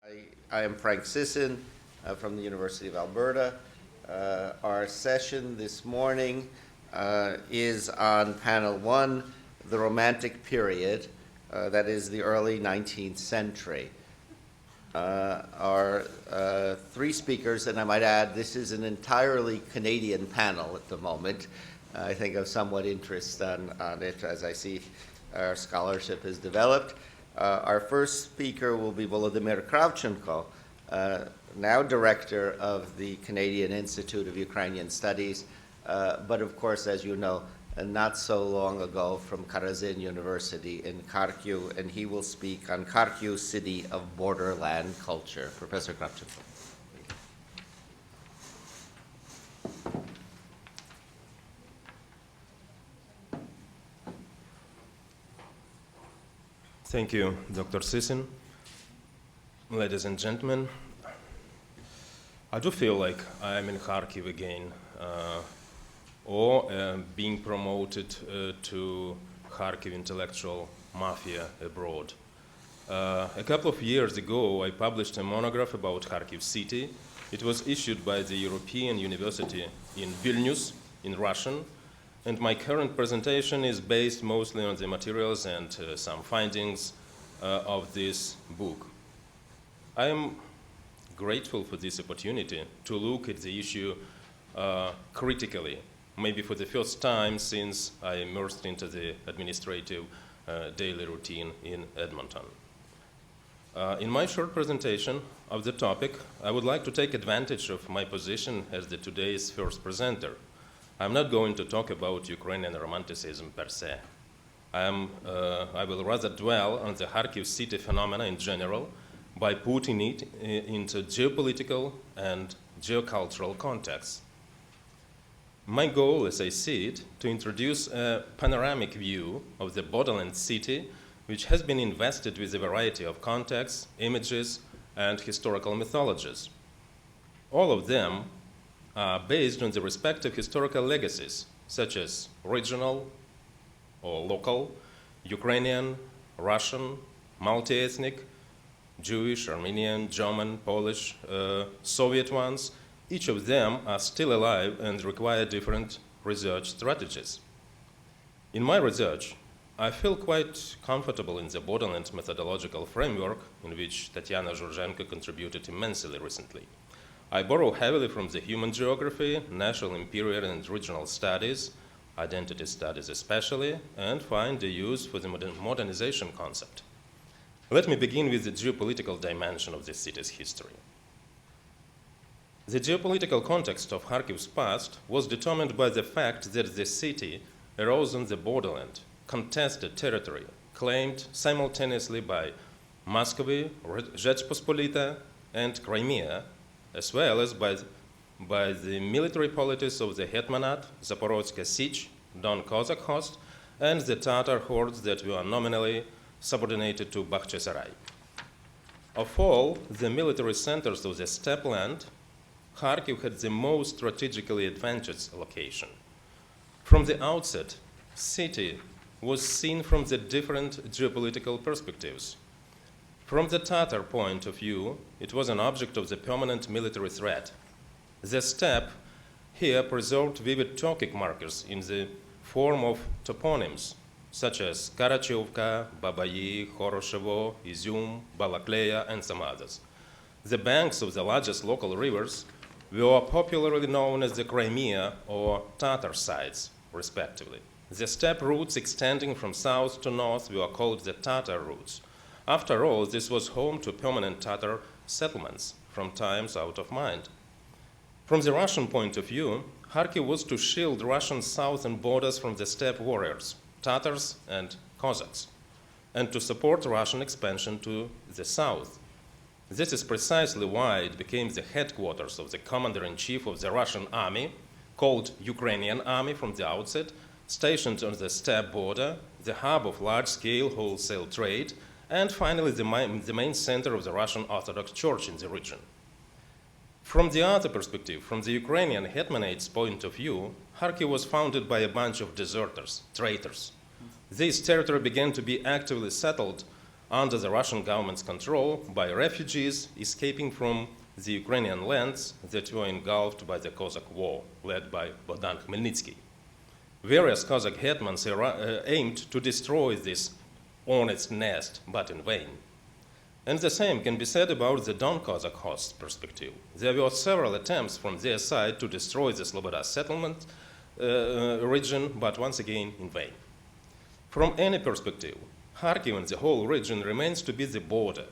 I am Frank Sisson from the University of Alberta. Our session this morning is on panel 1, the Romantic period, that is the early 19th century. Our three speakers, and I might add this is an entirely Canadian panel at the moment. I think of somewhat interest on it as I see our scholarship has developed. Our first speaker will be Volodymyr Kravchenko, now director of the Canadian Institute of Ukrainian Studies, but of course, as you know, not so long ago from Karazin University in Kharkiv, and he will speak on Kharkiv, city of borderland culture. Professor Kravchenko. Thank you, Dr. Sisson. Ladies and gentlemen, I do feel like I'm in Kharkiv again, or being promoted to Kharkiv intellectual mafia abroad. A couple of years ago, I published a monograph about Kharkiv city. It was issued by the European University in Vilnius in Russian, and my current presentation is based mostly on the materials and some findings of this book. I am grateful for this opportunity to look at the issue critically, maybe for the first time since I immersed into the administrative daily routine in Edmonton. In my short presentation of the topic, I would like to take advantage of my position as today's first presenter. I'm not going to talk about Ukrainian romanticism per se. I will rather dwell on the Kharkiv city phenomena in general by putting it into geopolitical and geocultural context. My goal, as I see it, to introduce a panoramic view of the borderland city, which has been invested with a variety of contexts, images, and historical mythologies. All of them are based on the respective historical legacies, such as regional or local, Ukrainian, Russian, multi-ethnic, Jewish, Armenian, German, Polish, Soviet ones. Each of them are still alive and require different research strategies. In my research, I feel quite comfortable in the borderland methodological framework in which Tatiana Zhurzenko contributed immensely recently. I borrow heavily from the human geography, national, imperial, and regional studies, identity studies especially, and find a use for the modernization concept. Let me begin with the geopolitical dimension of the city's history. The geopolitical context of Kharkiv's past was determined by the fact that the city arose on the borderland, contested territory, claimed simultaneously by Muscovy, Rzeczpospolita, and Crimea, as well as by the military polities of the Hetmanate, Zaporozhye Sich, Don Cossack host, and the Tatar hordes that were nominally subordinated to Bakhchisarai. Of all the military centers of the steppe land, Kharkiv had the most strategically advantageous location. From the outset, city was seen from the different geopolitical perspectives. From the Tatar point of view, it was an object of the permanent military threat. The steppe here preserved vivid Turkic markers in the form of toponyms, such as Karachovka, Babayi, Horoshevo, Izum, Balakleya, and some others. The banks of the largest local rivers were popularly known as the Crimea or Tatar sides, respectively. The steppe routes extending from south to north were called the Tatar routes. After all, this was home to permanent Tatar settlements from times out of mind. From the Russian point of view, Kharkiv was to shield Russian southern borders from the steppe warriors, Tatars and Cossacks, and to support Russian expansion to the south. This is precisely why it became the headquarters of the commander-in-chief of the Russian army, called Ukrainian army from the outset, stationed on the steppe border, the hub of large-scale wholesale trade, and finally the main center of the Russian Orthodox Church in the region. From the other perspective, from the Ukrainian hetmanate's point of view, Kharkiv was founded by a bunch of deserters, traitors. This territory began to be actively settled under the Russian government's control by refugees escaping from the Ukrainian lands that were engulfed by the Cossack War, led by Bogdan Khmelnytsky. Various Cossack hetmans aimed to destroy this hornet's nest, but in vain. And the same can be said about the Don-Cossack host perspective. There were several attempts from their side to destroy the Sloboda settlement region, but once again in vain. From any perspective, Kharkiv and the whole region remains to be the border.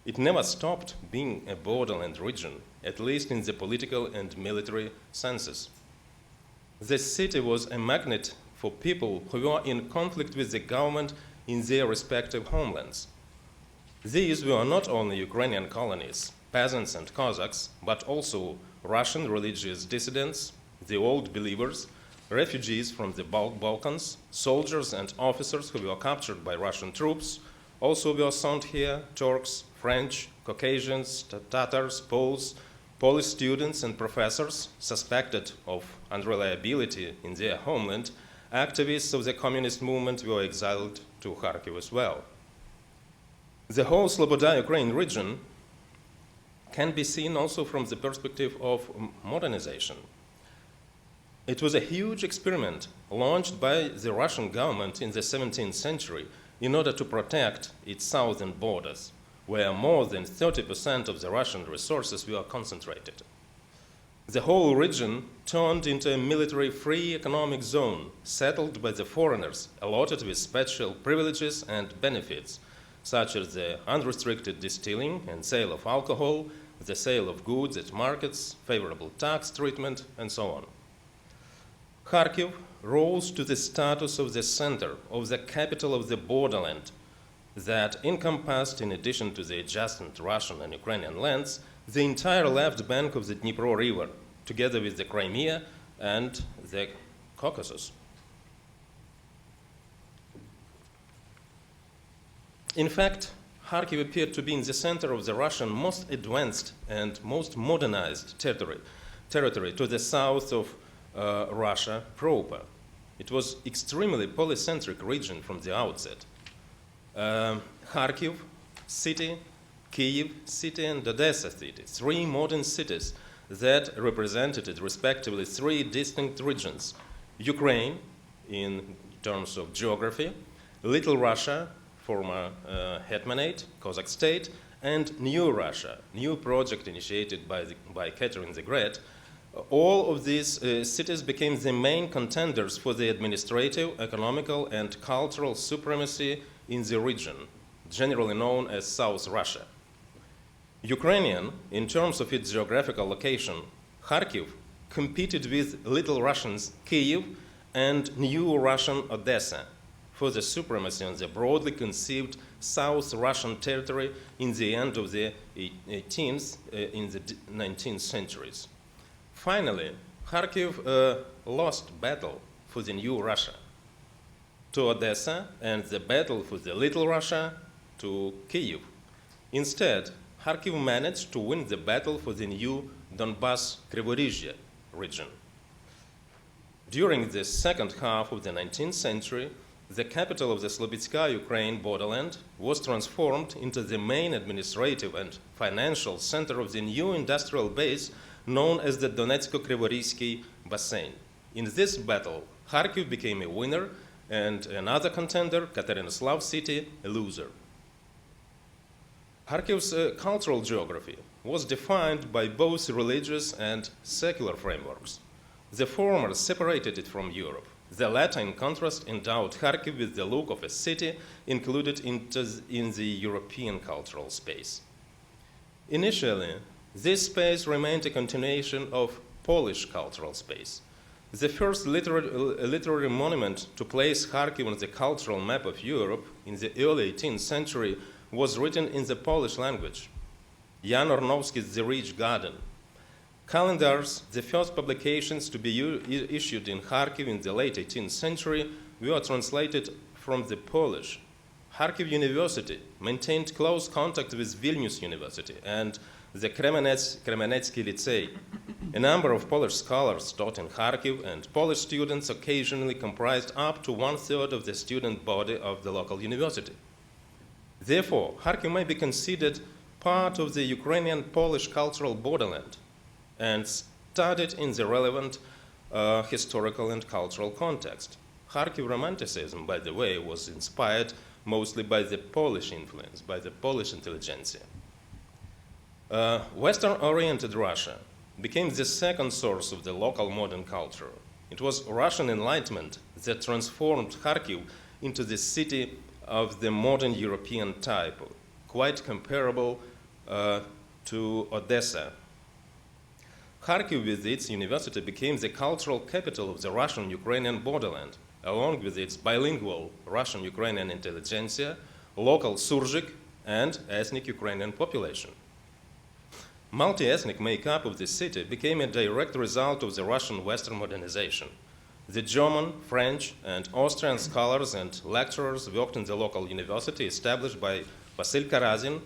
It never stopped being a borderland region, at least in the political and military senses. The city was a magnet for people who were in conflict with the government in their respective homelands. These were not only Ukrainian colonies, peasants and Cossacks, but also Russian religious dissidents, the old believers, refugees from the Balkans, soldiers and officers who were captured by Russian troops, also were sent here, Turks, French, Caucasians, Tatars, Poles, Polish students and professors suspected of unreliability in their homeland. Activists of the communist movement were exiled to Kharkiv as well. The whole Sloboda Ukraine region can be seen also from the perspective of modernization. It was a huge experiment launched by the Russian government in the 17th century in order to protect its southern borders, where more than 30% of the Russian resources were concentrated. The whole region turned into a military-free economic zone settled by the foreigners, allotted with special privileges and benefits, such as the unrestricted distilling and sale of alcohol, the sale of goods at markets, favorable tax treatment, and so on. Kharkiv rose to the status of the center, of the capital of the borderland, that encompassed, in addition to the adjacent Russian and Ukrainian lands, the entire left bank of the Dnipro River, together with the Crimea and the Caucasus. In fact, Kharkiv appeared to be in the center of the Russian most advanced and most modernized territory to the south of Russia proper. It was extremely polycentric region from the outset. Kharkiv city, Kyiv city, and Odessa city, three modern cities that represented respectively three distinct regions: Ukraine in terms of geography, Little Russia, former Hetmanate, Cossack state, and New Russia, new project initiated by Catherine the Great. All of these cities became the main contenders for the administrative, economical, and cultural supremacy in the region, generally known as South Russia. Ukrainian, in terms of its geographical location, Kharkiv competed with Little Russian's Kyiv and New Russian Odessa for the supremacy on the broadly conceived South Russian territory in the end of the 18th, in the 19th centuries. Finally, Kharkiv lost battle for the New Russia to Odessa and the battle for the Little Russia to Kyiv. Instead, Kharkiv managed to win the battle for the new Donbas Krivorizhye region. During the second half of the 19th century, the capital of the Slobodska Ukraine borderland was transformed into the main administrative and financial center of the new industrial base known as the Donetsko-Krivorizhsky Basin. In this battle, Kharkiv became a winner and another contender, Katerinoslav city, a loser. Kharkiv's cultural geography was defined by both religious and secular frameworks. The former separated it from Europe. The latter, in contrast, endowed Kharkiv with the look of a city included in the European cultural space. Initially, this space remained a continuation of Polish cultural space. The first literary monument to place Kharkiv on the cultural map of Europe in the early 18th century was written in the Polish language. Jan Ornowski's The Rich Garden. Calendars, the first publications to be issued in Kharkiv in the late 18th century, were translated from the Polish. Kharkiv University maintained close contact with Vilnius University and the Kremenetsky Lycée. A number of Polish scholars taught in Kharkiv, and Polish students occasionally comprised up to 1/3 of the student body of the local university. Therefore, Kharkiv may be considered part of the Ukrainian-Polish cultural borderland and studied in the relevant historical and cultural context. Kharkiv Romanticism, by the way, was inspired mostly by the Polish influence, by the Polish intelligentsia. Western-oriented Russia became the second source of the local modern culture. It was Russian Enlightenment that transformed Kharkiv into the city of the modern European type, quite comparable to Odessa. Kharkiv with its university became the cultural capital of the Russian-Ukrainian borderland, along with its bilingual Russian-Ukrainian intelligentsia, local Surzhyk, and ethnic Ukrainian population. Multi-ethnic makeup of the city became a direct result of the Russian Western modernization. The German, French, and Austrian scholars and lecturers worked in the local university established by Vasil Karazin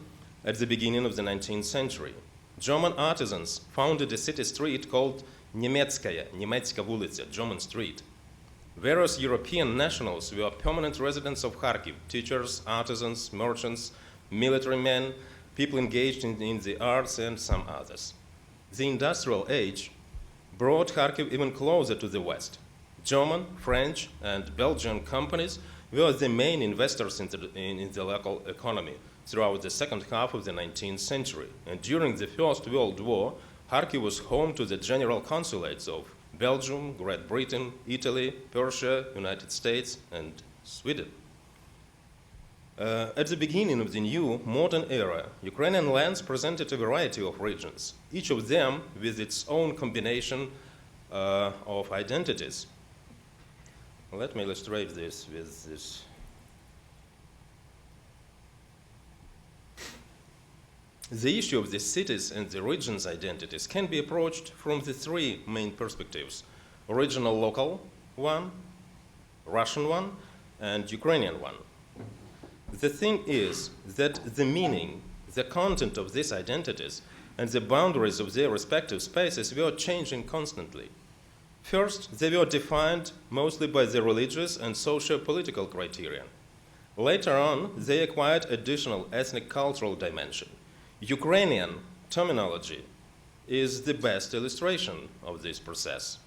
at the beginning of the 19th century. German artisans founded a city street called Niemiecka улица, German Street. Various European nationals were permanent residents of Kharkiv, teachers, artisans, merchants, military men, people engaged in the arts, and some others. The industrial age brought Kharkiv even closer to the West. German, French, and Belgian companies were the main investors in the local economy throughout the second half of the 19th century. And during the First World War, Kharkiv was home to the general consulates of Belgium, Great Britain, Italy, Persia, United States, and Sweden. At the beginning of the new modern era, Ukrainian lands presented a variety of regions, each of them with its own combination of identities. Let me illustrate this with this. The issue of the cities and the regions' identities can be approached from the three main perspectives: original local one, Russian one, and Ukrainian one. The thing is that the meaning, the content of these identities, and the boundaries of their respective spaces were changing constantly. First, they were defined mostly by the religious and socio-political criteria. Later on, they acquired additional ethnic cultural dimension. Ukrainian terminology is the best illustration of this process.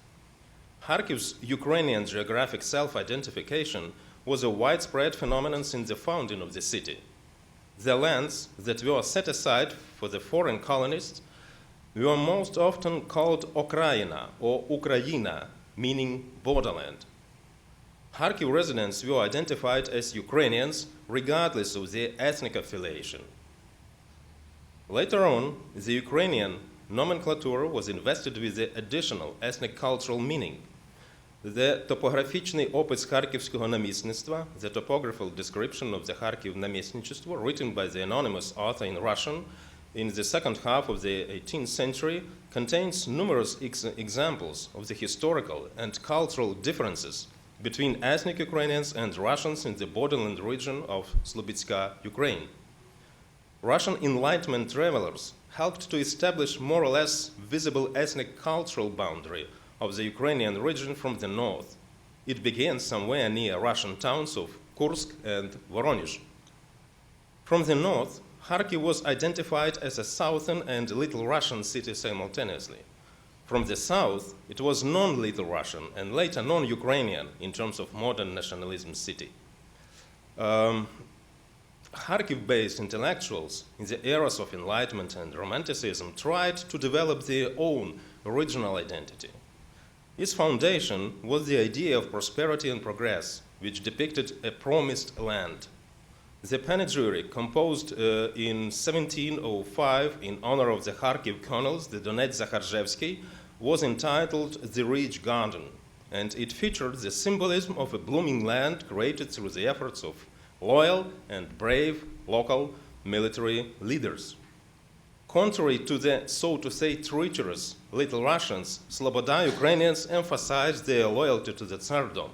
Kharkiv's Ukrainian geographic self-identification was a widespread phenomenon since the founding of the city. The lands that were set aside for the foreign colonists were most often called Okraina or Ukraina, meaning borderland. Kharkiv residents were identified as Ukrainians regardless of their ethnic affiliation. Later on, the Ukrainian nomenclature was invested with the additional ethnic cultural meaning. The топографічний опис харківського намісництва, the topographical description of the Kharkiv намісничество, written by the anonymous author in Russian in the second half of the 18th century, contains numerous examples of the historical and cultural differences between ethnic Ukrainians and Russians in the borderland region of Slobodska, Ukraine. Russian Enlightenment travelers helped to establish more or less visible ethnic cultural boundary of the Ukrainian region from the north. It began somewhere near Russian towns of Kursk and Voronezh. From the north, Kharkiv was identified as a southern and Little Russian city simultaneously. From the south, it was non-Little Russian and later non-Ukrainian in terms of modern nationalism city. Kharkiv-based intellectuals in the eras of Enlightenment and Romanticism tried to develop their own original identity. Its foundation was the idea of prosperity and progress, which depicted a promised land. The panegyric, composed in 1705 in honor of the Kharkiv colonels, the Donets Zakharzhevsky, was entitled The Rich Garden, and it featured the symbolism of a blooming land created through the efforts of loyal and brave local military leaders. Contrary to the, so to say, treacherous Little Russians, Sloboda Ukrainians emphasized their loyalty to the Tsardom,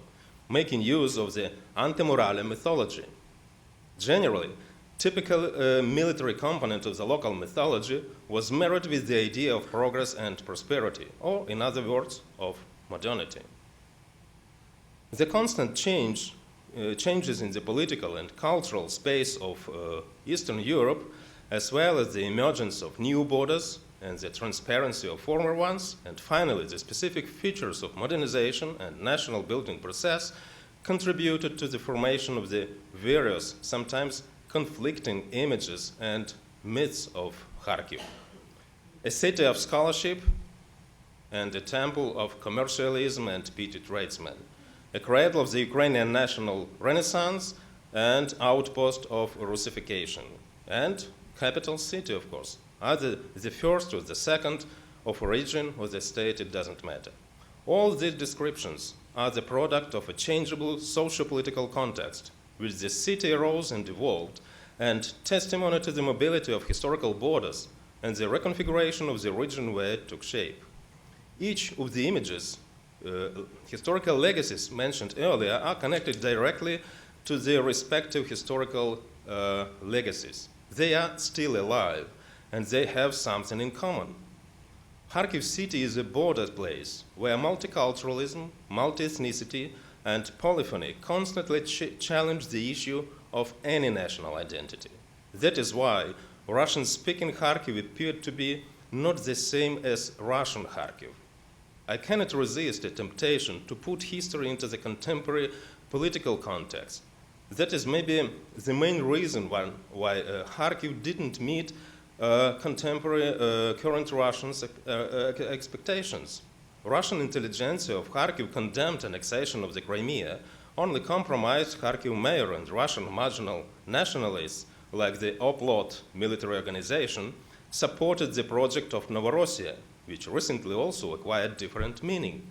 making use of the antemurale mythology. Generally, typical military component of the local mythology was married with the idea of progress and prosperity, or in other words, of modernity. The constant change changes in the political and cultural space of Eastern Europe, as well as the emergence of new borders and the transparency of former ones, and finally the specific features of modernization and national building process, contributed to the formation of the various, sometimes conflicting images and myths of Kharkiv. A city of scholarship and a temple of commercialism and petty tradesmen, a cradle of the Ukrainian national renaissance and outpost of Russification, and capital city, of course, either the first or the second of origin or the state, it doesn't matter. All these descriptions are the product of a changeable socio-political context, which the city arose and evolved, and testimony to the mobility of historical borders and the reconfiguration of the region where it took shape. Each of the images, historical legacies mentioned earlier, are connected directly to their respective historical legacies. They are still alive, and they have something in common. Kharkiv city is a border place where multiculturalism, multi-ethnicity, and polyphony constantly challenge the issue of any national identity. That is why Russian-speaking Kharkiv appeared to be not the same as Russian Kharkiv. I cannot resist a temptation to put history into the contemporary political context. That is maybe the main reason why Kharkiv didn't meet contemporary current Russians' expectations. Russian intelligentsia of Kharkiv condemned annexation of the Crimea, only compromised Kharkiv mayor and Russian marginal nationalists, like the Oplot military organization, supported the project of Novorossiya, which recently also acquired different meaning.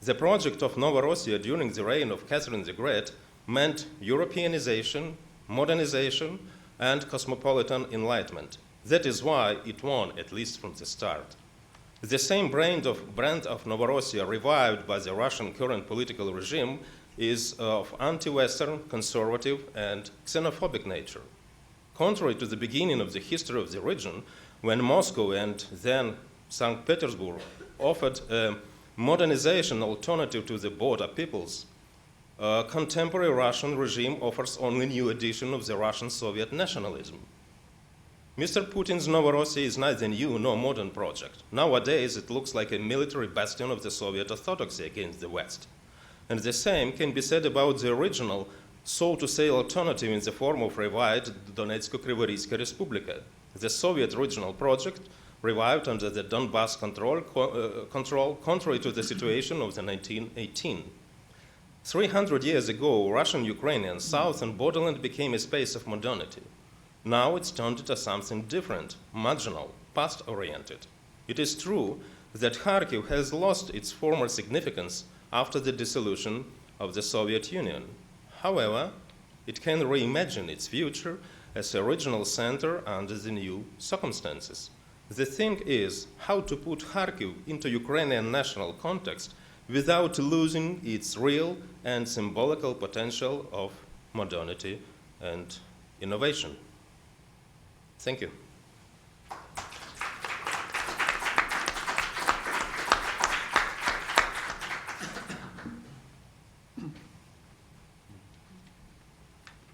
The project of Novorossiya during the reign of Catherine the Great meant Europeanization, modernization, and cosmopolitan enlightenment. That is why it won, at least from the start. The same brand of Novorossiya revived by the Russian current political regime is of anti-Western, conservative, and xenophobic nature. Contrary to the beginning of the history of the region, when Moscow and then St. Petersburg offered a modernization alternative to the border peoples, contemporary Russian regime offers only new edition of the Russian Soviet nationalism. Mr. Putin's Novorossiya is neither new nor modern project. Nowadays, it looks like a military bastion of the Soviet orthodoxy against the West. And the same can be said about the original, so to say, alternative in the form of revived Donetsk-Krivoryska Respublika, the Soviet regional project revived under the Donbass control, contrary to the situation of the 1918. 300 years ago, Russian, Ukrainian, South, and borderland became a space of modernity. Now it's turned into something different, marginal, past-oriented. It is true that Kharkiv has lost its former significance after the dissolution of the Soviet Union. However, it can reimagine its future as a regional center under the new circumstances. The thing is how to put Kharkiv into Ukrainian national context without losing its real and symbolical potential of modernity and innovation. Thank you.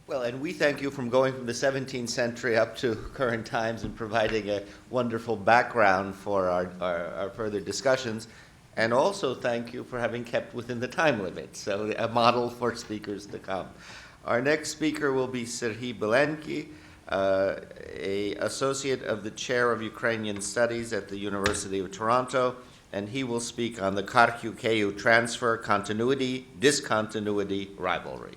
Well, and we thank you for going from the 17th century up to current times and providing a wonderful background for our further discussions. And also thank you for having kept within the time limit, so a model for speakers to come. Our next speaker will be Serhiy Bilenky, an associate of the chair of Ukrainian Studies at the University of Toronto, and he will speak on the Kharkiv-Kyiv transfer, continuity, discontinuity, rivalry.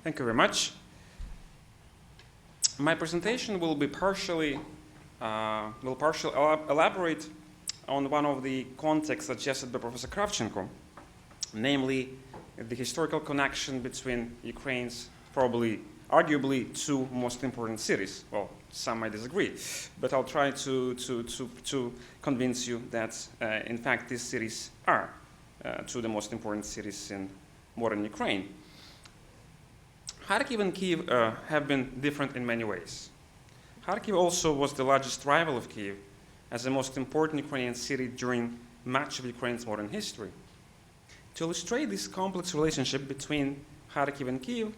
Thank you very much. My presentation will be partially elaborate on one of the contexts suggested by Professor Kravchenko, namely the historical connection between Ukraine's arguably two most important cities. Well, some might disagree, but I'll try to convince you that in fact these cities are two of the most important cities in modern Ukraine. Kharkiv and Kyiv have been different in many ways. Kharkiv also was the largest rival of Kyiv as the most important Ukrainian city during much of Ukraine's modern history. To illustrate this complex relationship between Kharkiv and Kyiv,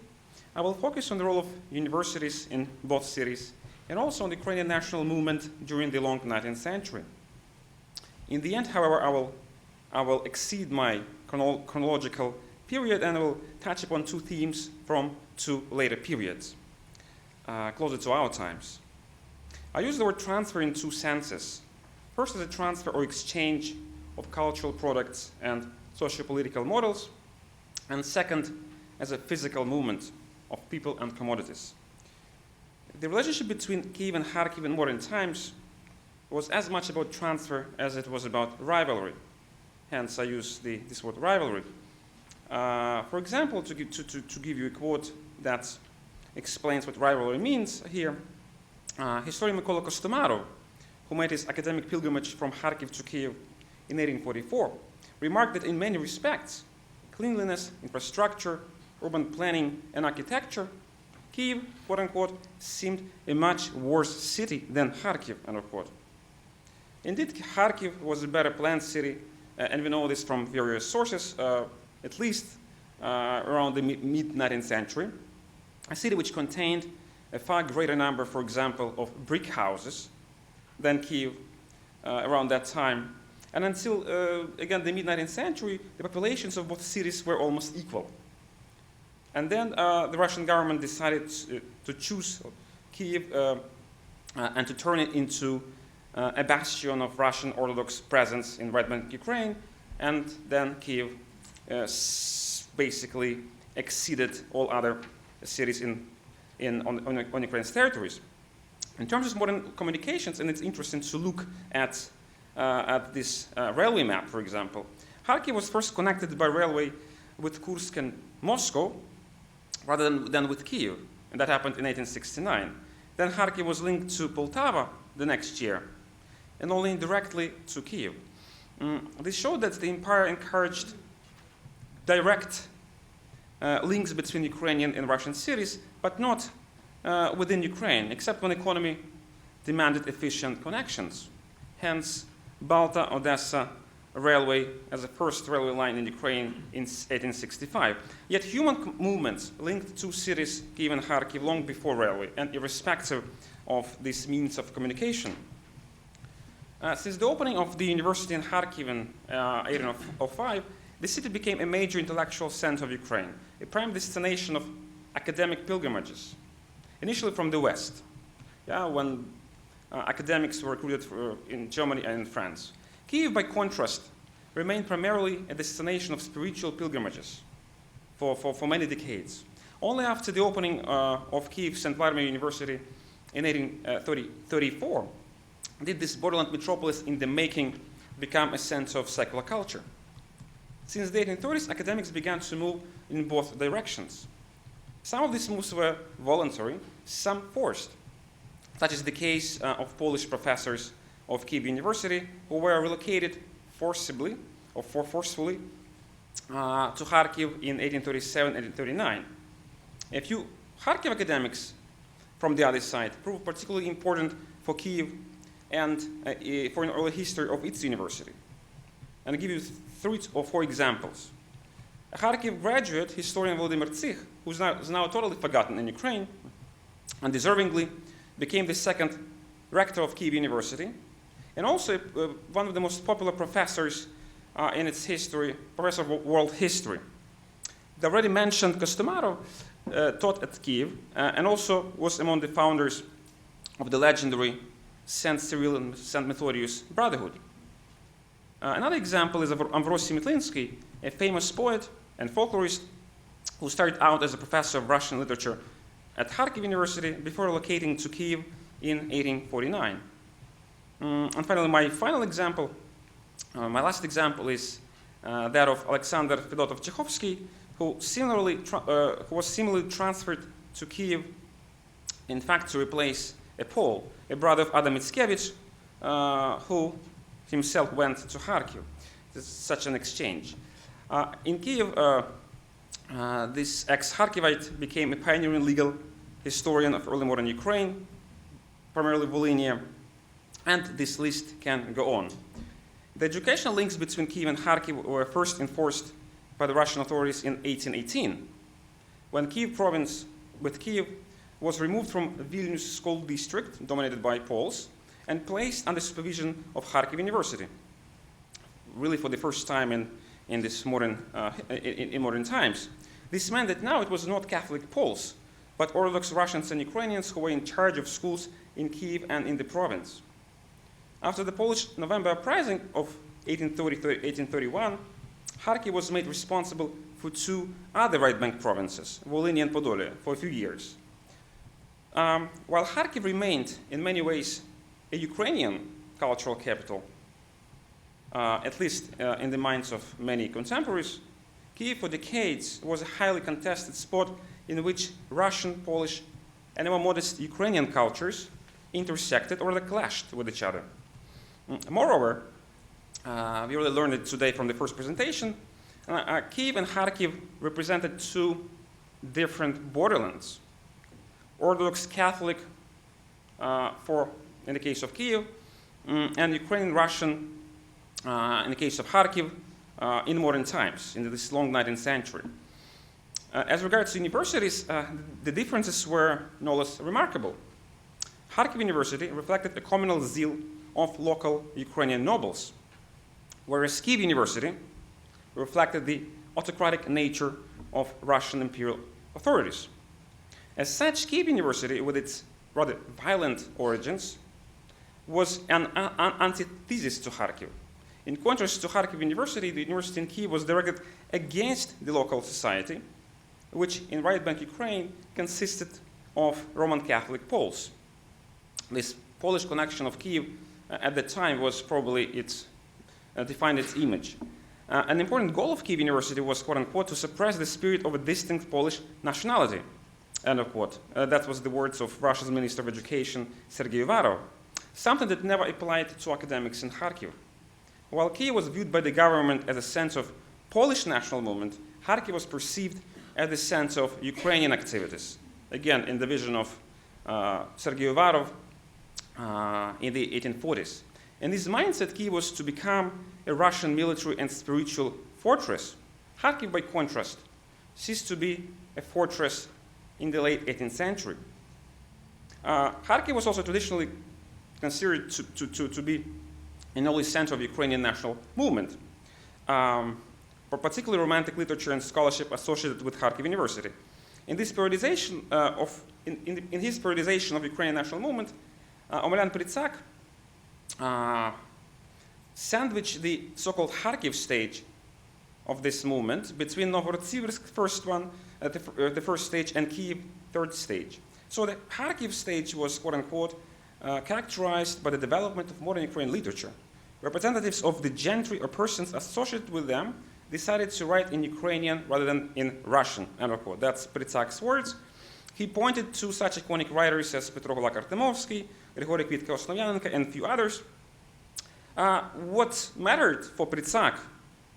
I will focus on the role of universities in both cities and also on the Ukrainian national movement during the long 19th century. In the end, however, I will exceed my chronological period and I will touch upon two themes from two later periods, closer to our times. I use the word transfer in two senses. First, as a transfer or exchange of cultural products and socio-political models, and second, as a physical movement of people and commodities. The relationship between Kyiv and Kharkiv in modern times was as much about transfer as it was about rivalry. Hence, I use this word rivalry. For example, to give you a quote that explains what rivalry means here, historian Mykola Kostomarov, who made his academic pilgrimage from Kharkiv to Kyiv in 1844, remarked that in many respects, cleanliness, infrastructure, urban planning, and architecture, Kyiv, quote unquote, seemed a much worse city than Kharkiv, end of quote. Indeed, Kharkiv was a better planned city, and we know this from various sources, at least around the mid-19th century, a city which contained a far greater number, for example, of brick houses than Kyiv around that time. And until, again, the mid-19th century, the populations of both cities were almost equal. And then the Russian government decided to choose Kyiv and to turn it into a bastion of Russian Orthodox presence in Red Bank, Ukraine, and then Kyiv basically exceeded all other cities on Ukraine's territories. In terms of modern communications, and it's interesting to look at this railway map, for example, Kharkiv was first connected by railway with Kursk and Moscow rather than with Kyiv, and that happened in 1869. Then Kharkiv was linked to Poltava the next year, and only indirectly to Kyiv. This showed that the empire encouraged direct links between Ukrainian and Russian cities, but not within Ukraine, except when economy demanded efficient connections. Hence, Balta-Odessa railway as the first railway line in Ukraine in 1865. Yet human movements linked two cities, Kyiv and Kharkiv, long before railway, and irrespective of this means of communication. Since the opening of the university in Kharkiv in 1805, the city became a major intellectual center of Ukraine, a prime destination of academic pilgrimages, initially from the West, when academics were recruited in Germany and in France. Kyiv, by contrast, remained primarily a destination of spiritual pilgrimages for many decades. Only after the opening of Kyiv St. Vladimir University in 1834 did this borderland metropolis in the making become a center of secular culture. Since the 1830s, academics began to move in both directions. Some of these moves were voluntary, some forced, such is the case of Polish professors of Kyiv University who were relocated forcibly to Kharkiv in 1837-1839. A few Kharkiv academics from the other side proved particularly important for Kyiv and for an early history of its university. And I'll give you 3 or 4 examples. A Kharkiv graduate, historian Volodymyr Kravchenko, who is now totally forgotten in Ukraine, and deservingly became the second rector of Kyiv University, and also one of the most popular professors in its history, professor of world history. The already mentioned Kostomarov taught at Kyiv and also was among the founders of the legendary St. Cyril and St. Methodius Brotherhood. Another example is of Ambrosi Metlinsky, a famous poet and folklorist who started out as a professor of Russian literature at Kharkiv University before relocating to Kyiv in 1849. And finally, my last example is that of Alexander Fedotov-Chekhovsky, who was similarly transferred to Kyiv, in fact, to replace a Pole, a brother of Adam Mickiewicz, who himself went to Kharkiv. This is such an exchange. In Kyiv, this ex-Kharkivite became a pioneering legal historian of early modern Ukraine, primarily Volhynia, and this list can go on. The educational links between Kiev and Kharkiv were first enforced by the Russian authorities in 1818, when Kiev province with Kiev was removed from Vilnius school district, dominated by Poles, and placed under supervision of Kharkiv University, really for the first time in this modern times. This meant that now it was not Catholic Poles, but Orthodox Russians and Ukrainians who were in charge of schools in Kiev and in the province. After the Polish November uprising of 1830-1831, Kharkiv was made responsible for two other right-bank provinces, Volhynia and Podolia, for a few years. While Kharkiv remained, in many ways, a Ukrainian cultural capital, at least in the minds of many contemporaries, Kiev for decades was a highly contested spot in which Russian, Polish, and more modest Ukrainian cultures intersected or clashed with each other. Moreover, we already learned it today from the first presentation, Kiev and Kharkiv represented two different borderlands. Orthodox Catholic in the case of Kiev, and Ukrainian Russian in the case of Kharkiv in modern times, in this long 19th century. As regards to universities, the differences were no less remarkable. Kharkiv University reflected a communal zeal of local Ukrainian nobles, whereas Kiev University reflected the autocratic nature of Russian imperial authorities. As such, Kiev University, with its rather violent origins, was an antithesis to Kharkiv. In contrast to Kharkiv University, the university in Kiev was directed against the local society, which in right-bank Ukraine consisted of Roman Catholic Poles. This Polish connection of Kiev at the time was probably defined its image. An important goal of Kiev University was, quote-unquote, to suppress the spirit of a distinct Polish nationality, end of quote. That was the words of Russia's Minister of Education, Serhiy Bilenky, something that never applied to academics in Kharkiv. While Kiev was viewed by the government as a sense of Polish national movement, Kharkiv was perceived as the sense of Ukrainian activities, again, in the vision of Serhiy Bilenky in the 1840s. And this mindset, Kiev was to become a Russian military and spiritual fortress. Kharkiv, by contrast, ceased to be a fortress in the late 18th century. Kharkiv was also traditionally considered to be an early center of Ukrainian national movement, particularly romantic literature and scholarship associated with Kharkiv University. In this periodization in his periodization of Ukrainian national movement, Omelian Pritsak sandwiched the so-called Kharkiv stage of this movement between Novhorod-Siversk, the first stage, and Kiev, third stage. So the Kharkiv stage was, quote-unquote, characterized by the development of modern Ukrainian literature. Representatives of the gentry or persons associated with them decided to write in Ukrainian rather than in Russian, end of quote. That's Pritsak's words. He pointed to such iconic writers as Petro Kulak-Artemovsky, Grigory Kvitko-Oslovyanenko, and a few others. What mattered for Pritsak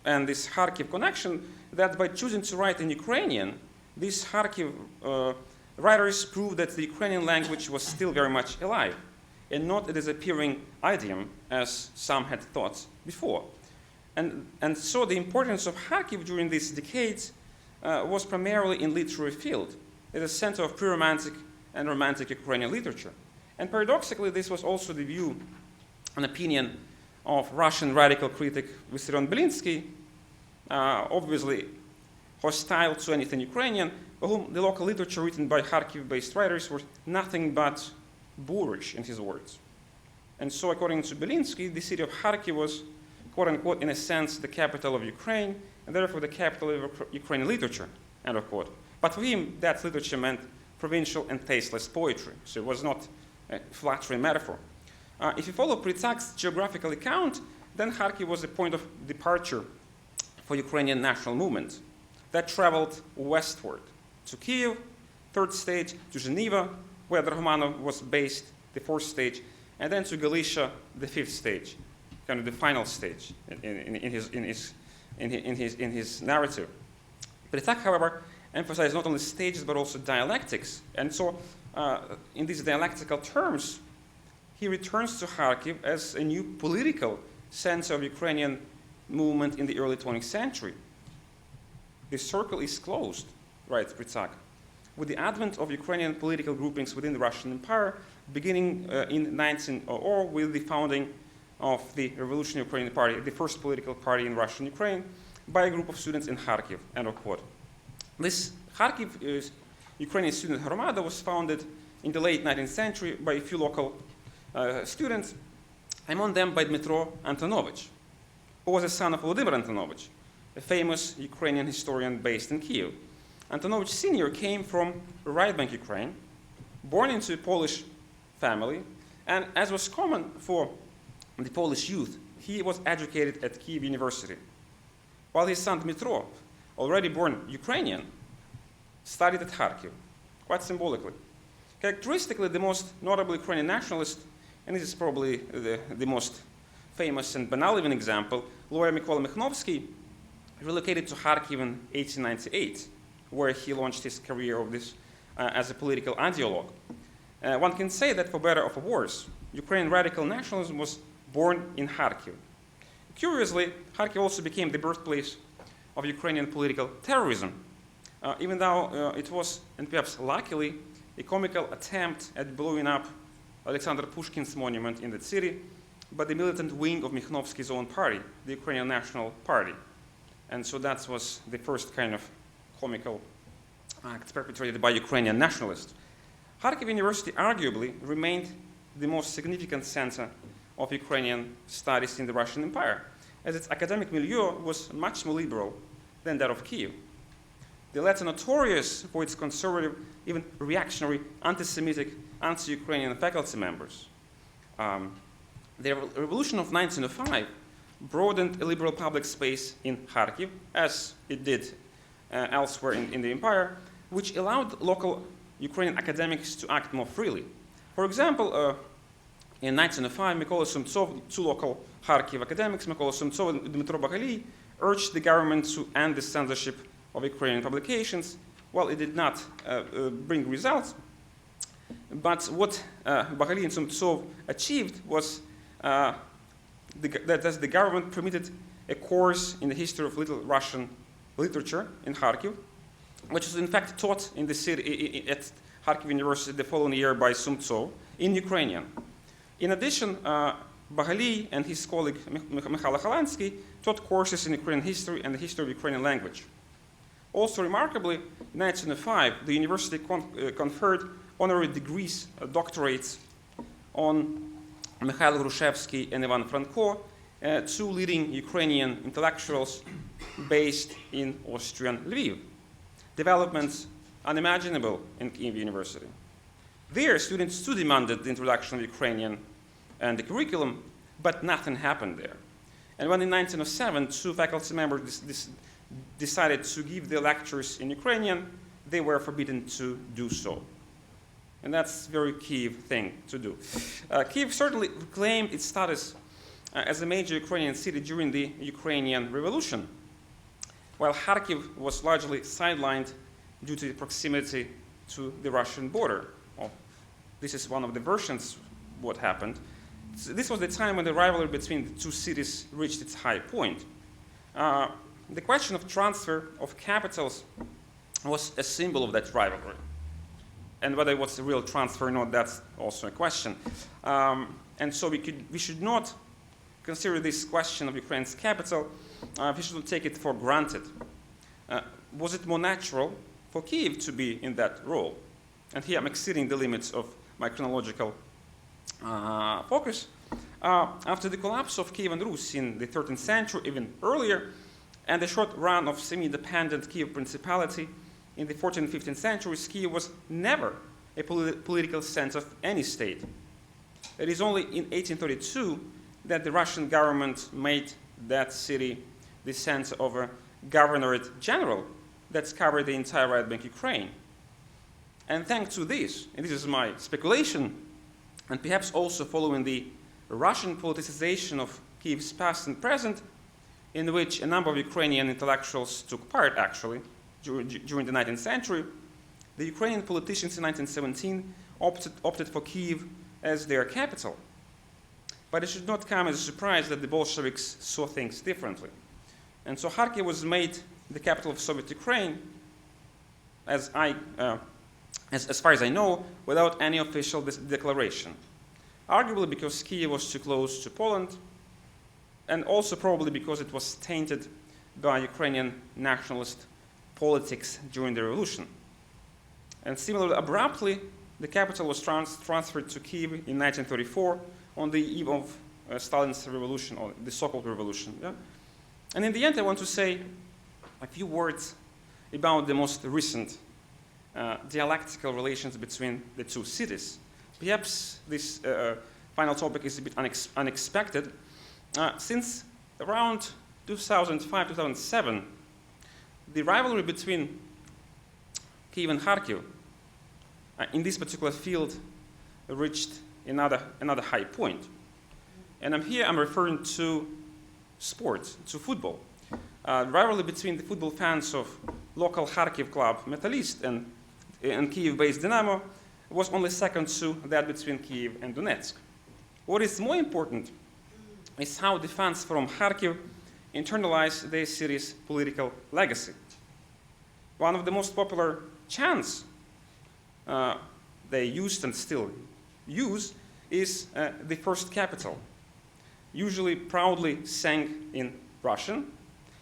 and this Kharkiv connection, that by choosing to write in Ukrainian, these Kharkiv writers proved that the Ukrainian language was still very much alive, and not a disappearing idiom, as some had thought before. And so the importance of Kharkiv during these decades was primarily in literary field, as a center of pre-Romantic and Romantic Ukrainian literature. And paradoxically, this was also the view and opinion of Russian radical critic Serhiy Bilenky, obviously hostile to anything Ukrainian, for whom the local literature written by Kharkiv-based writers was nothing but boorish, in his words. And so, according to Bilenky, the city of Kharkiv was, quote-unquote, in a sense, the capital of Ukraine, and therefore the capital of Ukrainian literature, end of quote. But for him, that literature meant provincial and tasteless poetry, so it was not a flattering metaphor. If you follow Pritsak's geographical account, then Kharkiv was a point of departure for Ukrainian national movement that traveled westward to Kiev, third stage, to Geneva, where Drahomanov was based, the fourth stage, and then to Galicia, the fifth stage, kind of the final stage in his narrative. Pritsak, however, emphasized not only stages but also dialectics, and so in these dialectical terms, he returns to Kharkiv as a new political center of Ukrainian movement in the early 20th century. The circle is closed, writes Pritsak, with the advent of Ukrainian political groupings within the Russian Empire, beginning in 1900 with the founding of the Revolutionary Ukrainian Party, the first political party in Russian Ukraine, by a group of students in Kharkiv, end of quote. This Kharkiv Ukrainian student Hromada was founded in the late 19th century by a few local students, among them by Dmitro Antonovich, who was a son of Volodymyr Antonovich, a famous Ukrainian historian based in Kyiv. Antonovich Sr. came from right-bank Ukraine, born into a Polish family, and as was common for the Polish youth, he was educated at Kyiv University, while his son Dmitro, already born Ukrainian, studied at Kharkiv, quite symbolically. Characteristically, the most notable Ukrainian nationalist, and this is probably the most famous and banal even example, lawyer Mykola Miknovsky, relocated to Kharkiv in 1898, where he launched his career of this as a political ideologue. One can say that for better or for worse, Ukrainian radical nationalism was born in Kharkiv. Curiously, Kharkiv also became the birthplace of Ukrainian political terrorism, even though it was, and perhaps luckily, a comical attempt at blowing up Alexander Pushkin's monument in that city by the militant wing of Miknovsky's own party, the Ukrainian National Party. And so that was the first kind of comical act perpetrated by Ukrainian nationalists. Kharkiv University arguably remained the most significant center of Ukrainian studies in the Russian Empire, as its academic milieu was much more liberal than that of Kyiv. The latter notorious for its conservative, even reactionary, anti-Semitic, anti-Ukrainian faculty members. The revolution of 1905 broadened a liberal public space in Kharkiv, as it did elsewhere in the empire, which allowed local Ukrainian academics to act more freely. For example, in 1905, Mykola Sumtsov, two local Kharkiv academics, Mykola Sumtsov and Dmitro Bagaliy, urged the government to end the censorship of Ukrainian publications. Well, it did not bring results, but what Bagaliy and Sumtsov achieved was that the government permitted a course in the history of Little Russian literature in Kharkiv, which was in fact taught in the city at Kharkiv University the following year by Sumtsov in Ukrainian. In addition, Bagaliy and his colleague Mikhail Khalansky taught courses in Ukrainian history and the history of Ukrainian language. Also remarkably, in 1905, the university conferred honorary degrees, doctorates, on Mikhail Grushevsky and Ivan Franko, two leading Ukrainian intellectuals based in Austrian Lviv. Developments unimaginable in Kyiv University. There, students too demanded the introduction of Ukrainian and the curriculum, but nothing happened there. And when in 1907, two faculty members decided to give their lectures in Ukrainian, they were forbidden to do so. And that's a very Kyiv thing to do. Kyiv certainly reclaimed its status as a major Ukrainian city during the Ukrainian Revolution, while Kharkiv was largely sidelined due to the proximity to the Russian border. Well, this is one of the versions of what happened. So this was the time when the rivalry between the two cities reached its high point. The question of transfer of capitals was a symbol of that rivalry. And whether it was a real transfer or not, that's also a question. And so we should not consider this question of Ukraine's capital, we should not take it for granted. Was it more natural for Kyiv to be in that role? And here I'm exceeding the limits of my chronological focus. After the collapse of Kievan Rus in the 13th century, even earlier, and the short run of semi-independent Kiev Principality in the 14th and 15th centuries, Kiev was never a political center of any state. It is only in 1832 that the Russian government made that city the center of a governorate general that's covered the entire right-bank Ukraine. And thanks to this, and this is my speculation, and perhaps also following the Russian politicization of Kiev's past and present, in which a number of Ukrainian intellectuals took part, actually, during the 19th century, the Ukrainian politicians in 1917 opted for Kyiv as their capital. but it should not come as a surprise that the Bolsheviks saw things differently. And so Kharkiv was made the capital of Soviet Ukraine, as far as I know, without any official declaration. Arguably because Kyiv was too close to Poland, and also probably because it was tainted by Ukrainian nationalist politics during the revolution. And similarly, abruptly, the capital was transferred to Kyiv in 1934 on the eve of Stalin's revolution, or the so-called revolution. Yeah? And in the end, I want to say a few words about the most recent dialectical relations between the two cities. Perhaps this final topic is a bit unexpected. Since around 2005-2007, the rivalry between Kyiv and Kharkiv in this particular field reached another high point. And I'm referring to sports, to football. Rivalry between the football fans of local Kharkiv club Metalist and Kyiv-based Dynamo was only second to that between Kyiv and Donetsk. What is more important is how the fans from Kharkiv internalized their city's political legacy. One of the most popular chants they used and still use is the first capital, usually proudly sang in Russian,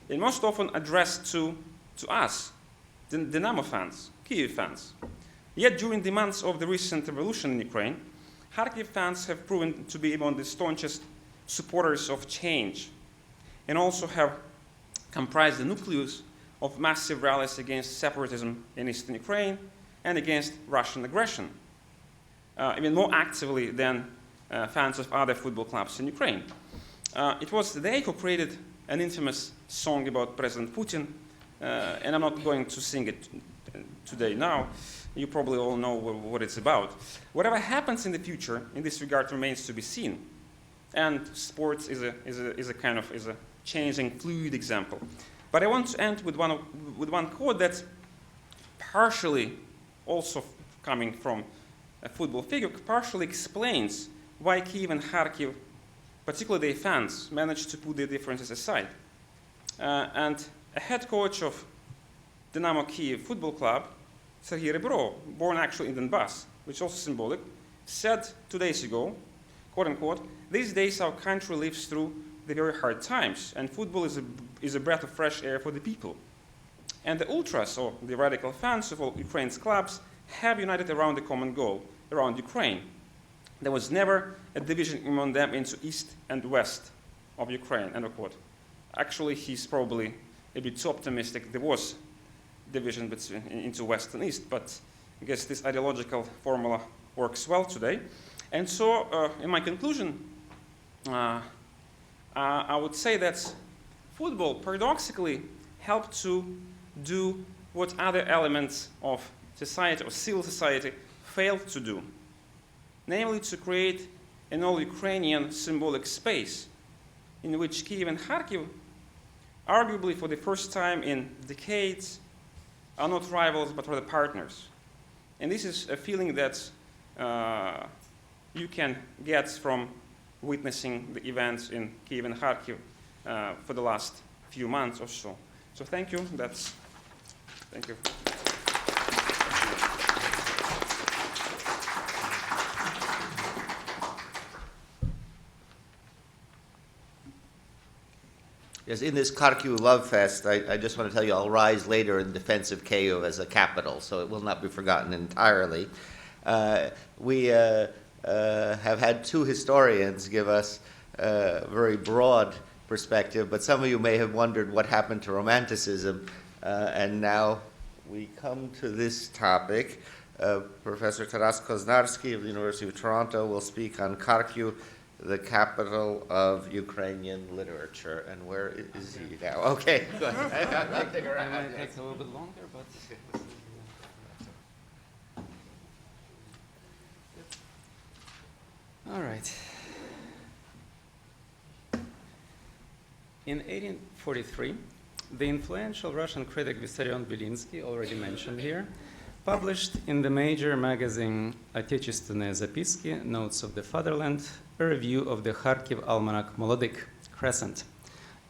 and most often addressed to us, the Dynamo fans, Kyiv fans. Yet during the months of the recent revolution in Ukraine, Kharkiv fans have proven to be among the staunchest supporters of change, and also have comprised the nucleus of massive rallies against separatism in eastern Ukraine and against Russian aggression, even more actively than fans of other football clubs in Ukraine. It was they who created an infamous song about President Putin, and I'm not going to sing it today now. You probably all know what it's about. Whatever happens in the future in this regard remains to be seen. And sports is a changing, fluid example. But I want to end with one quote that's partially also coming from a football figure, partially explains why Kyiv and Kharkiv, particularly their fans, managed to put their differences aside. And a head coach of Dynamo Kyiv football club, Serhiy Bilenky, born actually in Donbass, which is also symbolic, said 2 days ago, quote unquote, "These days our country lives through the very hard times, and football is a breath of fresh air for the people. And the ultras, or the radical fans of all Ukraine's clubs, have united around a common goal, around Ukraine. There was never a division among them into east and west of Ukraine," end of quote. Actually, he's probably a bit too optimistic. There was division into west and east, but I guess this ideological formula works well today. And so, in my conclusion, I would say that football paradoxically helped to do what other elements of society or civil society failed to do, namely to create an all-Ukrainian symbolic space in which Kyiv and Kharkiv, arguably for the first time in decades, are not rivals but rather partners. And this is a feeling that you can get from witnessing the events in Kyiv and Kharkiv for the last few months or so. So thank you. Thank you. Yes, in this Kharkiv Love Fest, I just want to tell you I'll rise later in defense of Kyiv as a capital, so it will not be forgotten entirely. We have had two historians give us a very broad perspective, but some of you may have wondered what happened to Romanticism, and now we come to this topic. Professor Taras Koznarsky of the University of Toronto will speak on Kharkiv, the capital of Ukrainian literature. And where is he now? Okay, go ahead. It might take a little bit longer, but... All right. In 1843, the influential Russian critic Serhiy Bilenky, already mentioned here, published in the major magazine Отечественные записки, Notes of the Fatherland, a review of the Kharkiv almanac Molodych Crescent,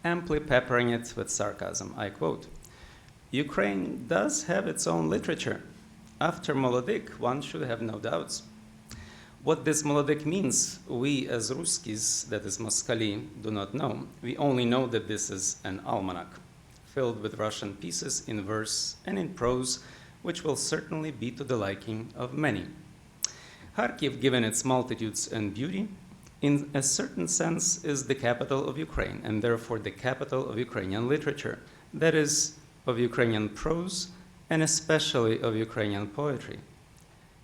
amply peppering it with sarcasm. I quote, "Ukraine does have its own literature. After Molodych, one should have no doubts. What this Molodych means, we as Ruskis, that is Moskali, do not know. We only know that this is an almanac, filled with Russian pieces in verse and in prose, which will certainly be to the liking of many. Kharkiv, given its multitudes and beauty, in a certain sense is the capital of Ukraine, and therefore the capital of Ukrainian literature, that is, of Ukrainian prose, and especially of Ukrainian poetry.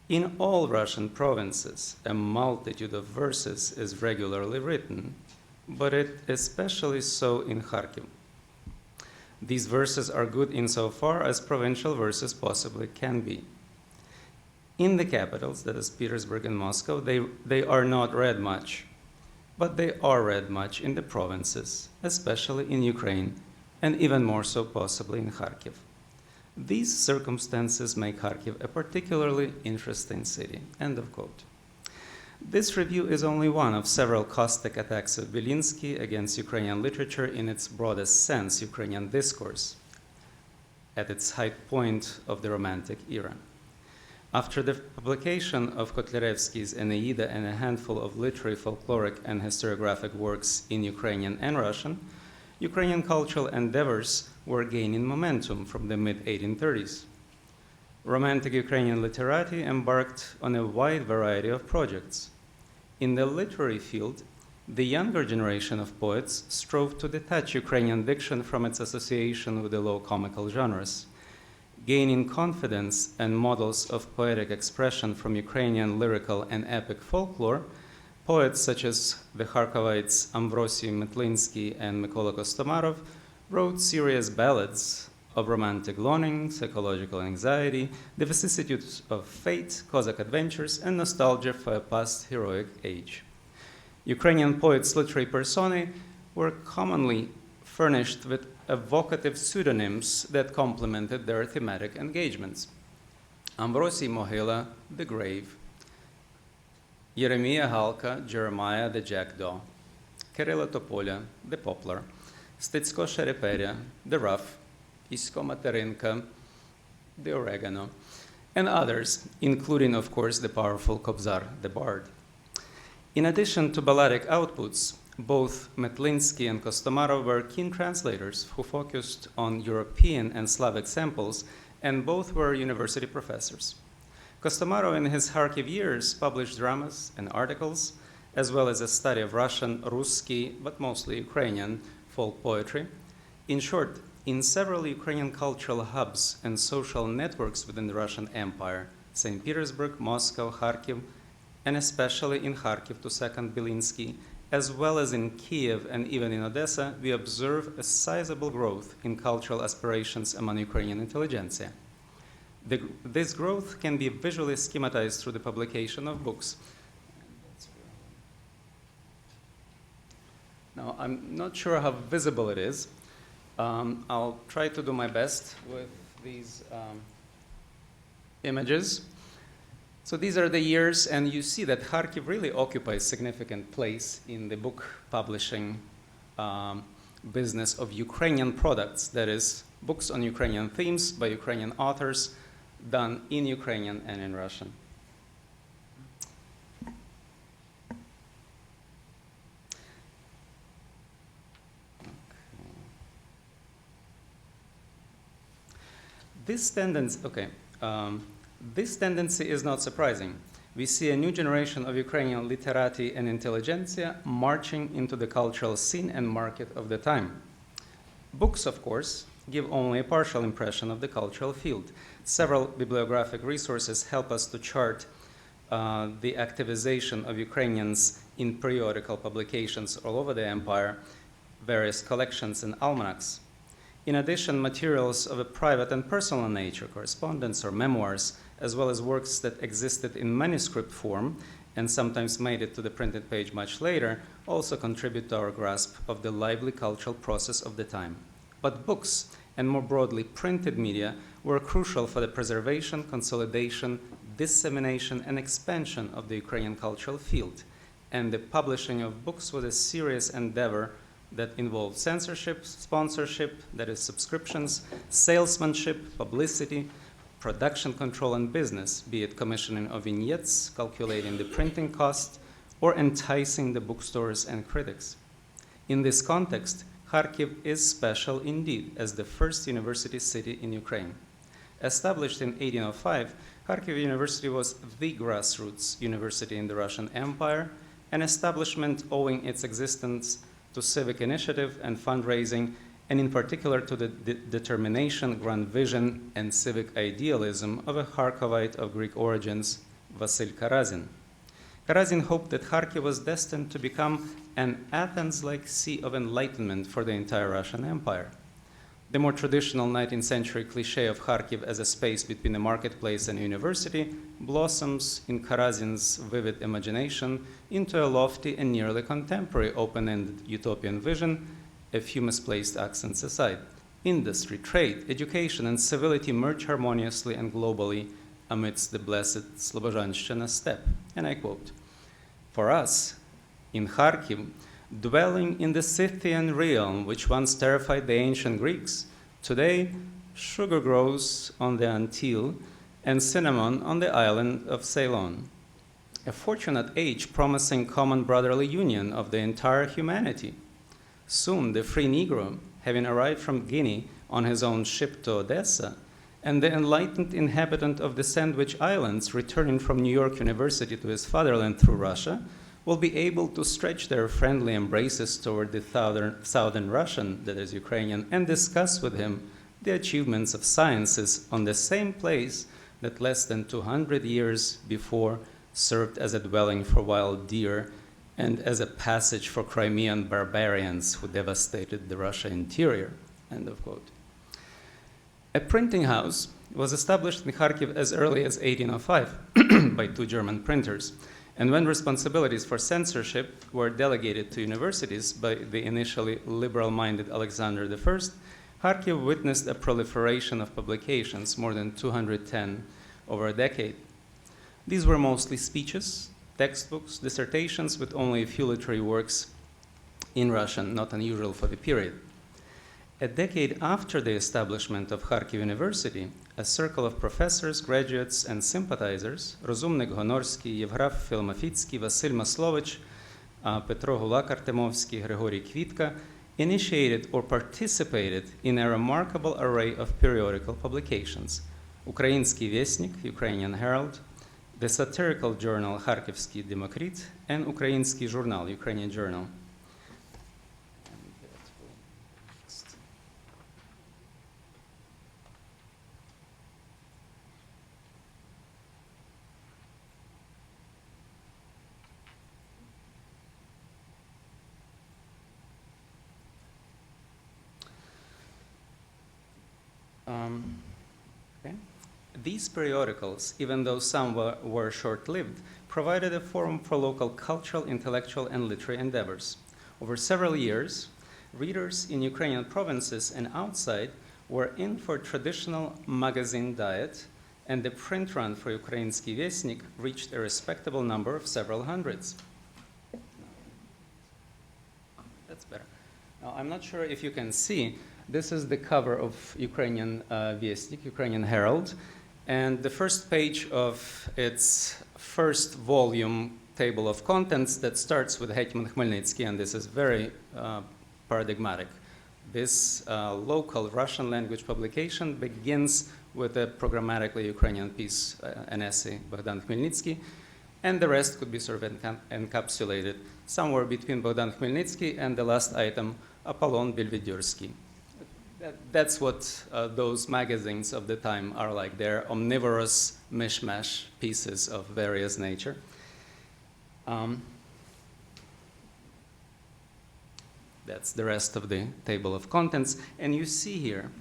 In all Russian provinces, a multitude of verses is regularly written, but it especially so in Kharkiv. These verses are good insofar as provincial verses possibly can be. In the capitals, that is Petersburg and Moscow, they are not read much, but they are read much in the provinces, especially in Ukraine, and even more so possibly in Kharkiv. These circumstances make Kharkiv a particularly interesting city." End of quote. This review is only one of several caustic attacks of Bilenky against Ukrainian literature in its broadest sense, Ukrainian discourse, at its high point of the Romantic era. After the publication of Kotlяревsky's Aeneida and a handful of literary, folkloric, and historiographic works in Ukrainian and Russian, Ukrainian cultural endeavors were gaining momentum from the mid-1830s. Romantic Ukrainian literati embarked on a wide variety of projects. In the literary field, the younger generation of poets strove to detach Ukrainian diction from its association with the low comical genres. Gaining confidence and models of poetic expression from Ukrainian lyrical and epic folklore, poets such as the Kharkovites Ambrosi Metlinsky and Mykola Kostomarov wrote serious ballads of romantic longing, psychological anxiety, the vicissitudes of fate, Cossack adventures, and nostalgia for a past heroic age. Ukrainian poets' literary personae were commonly furnished with evocative pseudonyms that complemented their thematic engagements. Ambrosi Mohila, the grave; Yeremiah Halka, Jeremiah, the jackdaw; Kirilla Topolia, the poplar; Stitsko Shereperia, the ruff; Isko Materinka, the oregano, and others, including, of course, the powerful Kobzar, the bard. In addition to balladic outputs, both Metlinsky and Kostomarov were keen translators who focused on European and Slavic samples, and both were university professors. Kostomarov, in his Kharkiv years, published dramas and articles, as well as a study of Russian, Ruski, but mostly Ukrainian, folk poetry. In short, in several Ukrainian cultural hubs and social networks within the Russian Empire, St. Petersburg, Moscow, Kharkiv, and especially in Kharkiv to second Bilenky, as well as in Kiev and even in Odessa, we observe a sizable growth in cultural aspirations among Ukrainian intelligentsia. This growth can be visually schematized through the publication of books. Now, I'm not sure how visible it is. I'll try to do my best with these images. So these are the years, and you see that Kharkiv really occupies a significant place in the book publishing business of Ukrainian products, that is, books on Ukrainian themes by Ukrainian authors done in Ukrainian and in Russian. This tendency is not surprising. We see a new generation of Ukrainian literati and intelligentsia marching into the cultural scene and market of the time. Books, of course, give only a partial impression of the cultural field. Several bibliographic resources help us to chart the activization of Ukrainians in periodical publications all over the empire, various collections and almanacs. In addition, materials of a private and personal nature, correspondence or memoirs, as well as works that existed in manuscript form and sometimes made it to the printed page much later, also contribute to our grasp of the lively cultural process of the time. But books, and more broadly printed media, were crucial for the preservation, consolidation, dissemination, and expansion of the Ukrainian cultural field. and the publishing of books was a serious endeavor that involved censorship, sponsorship, that is subscriptions, salesmanship, publicity, production control, and business, be it commissioning of vignettes, calculating the printing cost, or enticing the bookstores and critics. In this context, Kharkiv is special indeed as the first university city in Ukraine. Established in 1805, Kharkiv University was the grassroots university in the Russian Empire, an establishment owing its existence to civic initiative and fundraising, and in particular to the determination, grand vision, and civic idealism of a Kharkovite of Greek origins, Vasil Karazin. Karazin hoped that Kharkiv was destined to become an Athens-like sea of enlightenment for the entire Russian Empire. The more traditional 19th century cliché of Kharkiv as a space between a marketplace and a university blossoms in Karazin's vivid imagination into a lofty and nearly contemporary open-ended utopian vision, a few misplaced accents aside. Industry, trade, education, and civility merge harmoniously and globally amidst the blessed Slobozhanщина steppe. And I quote, "For us, in Kharkiv, dwelling in the Scythian realm which once terrified the ancient Greeks, today sugar grows on the Antil and cinnamon on the island of Ceylon. A fortunate age promising common brotherly union of the entire humanity. Soon the free Negro, having arrived from Guinea on his own ship to Odessa, and the enlightened inhabitant of the Sandwich Islands returning from New York University to his fatherland through Russia, will be able to stretch their friendly embraces toward the southern Russian, that is Ukrainian, and discuss with him the achievements of sciences on the same place that less than 200 years before served as a dwelling for wild deer and as a passage for Crimean barbarians who devastated the Russian interior." End of quote. A printing house was established in Kharkiv as early as 1805 by two German printers. And when responsibilities for censorship were delegated to universities by the initially liberal-minded Alexander I, Kharkiv witnessed a proliferation of publications, more than 210 over a decade. These were mostly speeches, textbooks, dissertations with only a few literary works in Russian, not unusual for the period. A decade after the establishment of Kharkiv University, a circle of professors, graduates, and sympathizers, Rozumnik, Honorsky, Yevgraf Filmofitsky, Vasil Maslovich, Petro Gulak-Artemovsky, Grigory Kvitka, initiated or participated in a remarkable array of periodical publications: Ukrainskii vestnik, Ukrainian Herald, the satirical journal Kharkivskii Demokrit, and Ukrainskii journal, Ukrainian Journal. Okay. These periodicals, even though some were short-lived, provided a forum for local cultural, intellectual, and literary endeavors. Over several years, readers in Ukrainian provinces and outside were in for traditional magazine diet, and the print run for Ukrainskii vestnik reached a respectable number of several hundreds. That's better. Now, I'm not sure if you can see, this is the cover of Ukrainian vestnik, Ukrainian Herald, and the first page of its first volume table of contents that starts with Hetman Khmelnytsky, and this is very paradigmatic. This local Russian language publication begins with a programmatically Ukrainian piece, an essay, Bogdan Khmelnytsky, and the rest could be sort of encapsulated somewhere between Bogdan Khmelnytsky and the last item, Apollon Belvedersky. That's what those magazines of the time are like. They're omnivorous mishmash pieces of various nature. That's the rest of the table of contents. And you see here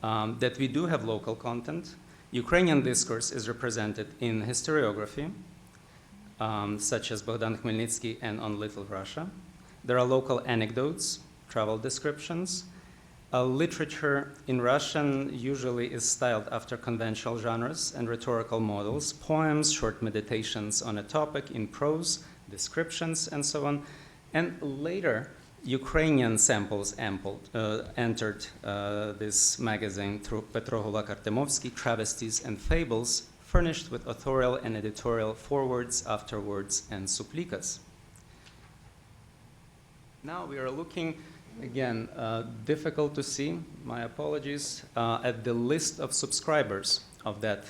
that we do have local content. Ukrainian discourse is represented in historiography, such as Bogdan Khmelnytsky and On Little Russia. There are local anecdotes, travel descriptions. Literature in Russian usually is styled after conventional genres and rhetorical models: poems, short meditations on a topic in prose, descriptions, and so on. And later, Ukrainian samples entered this magazine through Petro Gulak-Artemovsky, Travesties and Fables, furnished with authorial and editorial forewords, afterwords, and supplikas. Now we are looking, again, difficult to see, my apologies, at the list of subscribers of that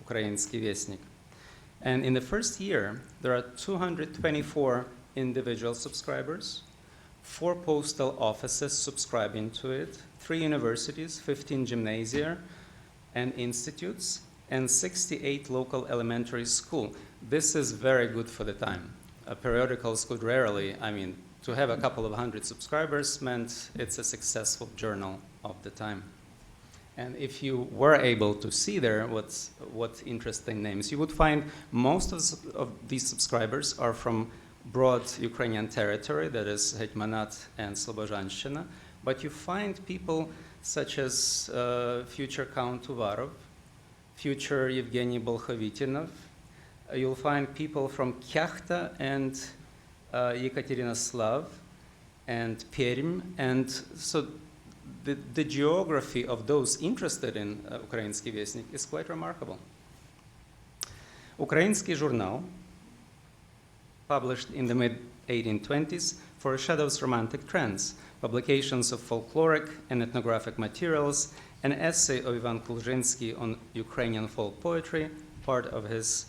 Ukrainskii vestnik. And in the first year, there are 224 individual subscribers, 4 postal offices subscribing to it, 3 universities, 15 gymnasia and institutes, and 68 local elementary schools. This is very good for the time. Periodicals could rarely, to have a couple of hundred subscribers meant it's a successful journal of the time. And if you were able to see there what interesting names, you would find most of these subscribers are from broad Ukrainian territory, that is Hetmanat and Slobozhanщina, but you find people such as future Count Uvarov, future Yevgeny Bolkhovitinov. You'll find people from Kyakhta and Yekaterinoslav and Perm, and so the geography of those interested in Ukrainskii vestnik is quite remarkable. Ukrainskii journal, published in the mid-1820s, foreshadows romantic trends, publications of folkloric and ethnographic materials, an essay of Ivan Kulzhinsky on Ukrainian folk poetry, part of his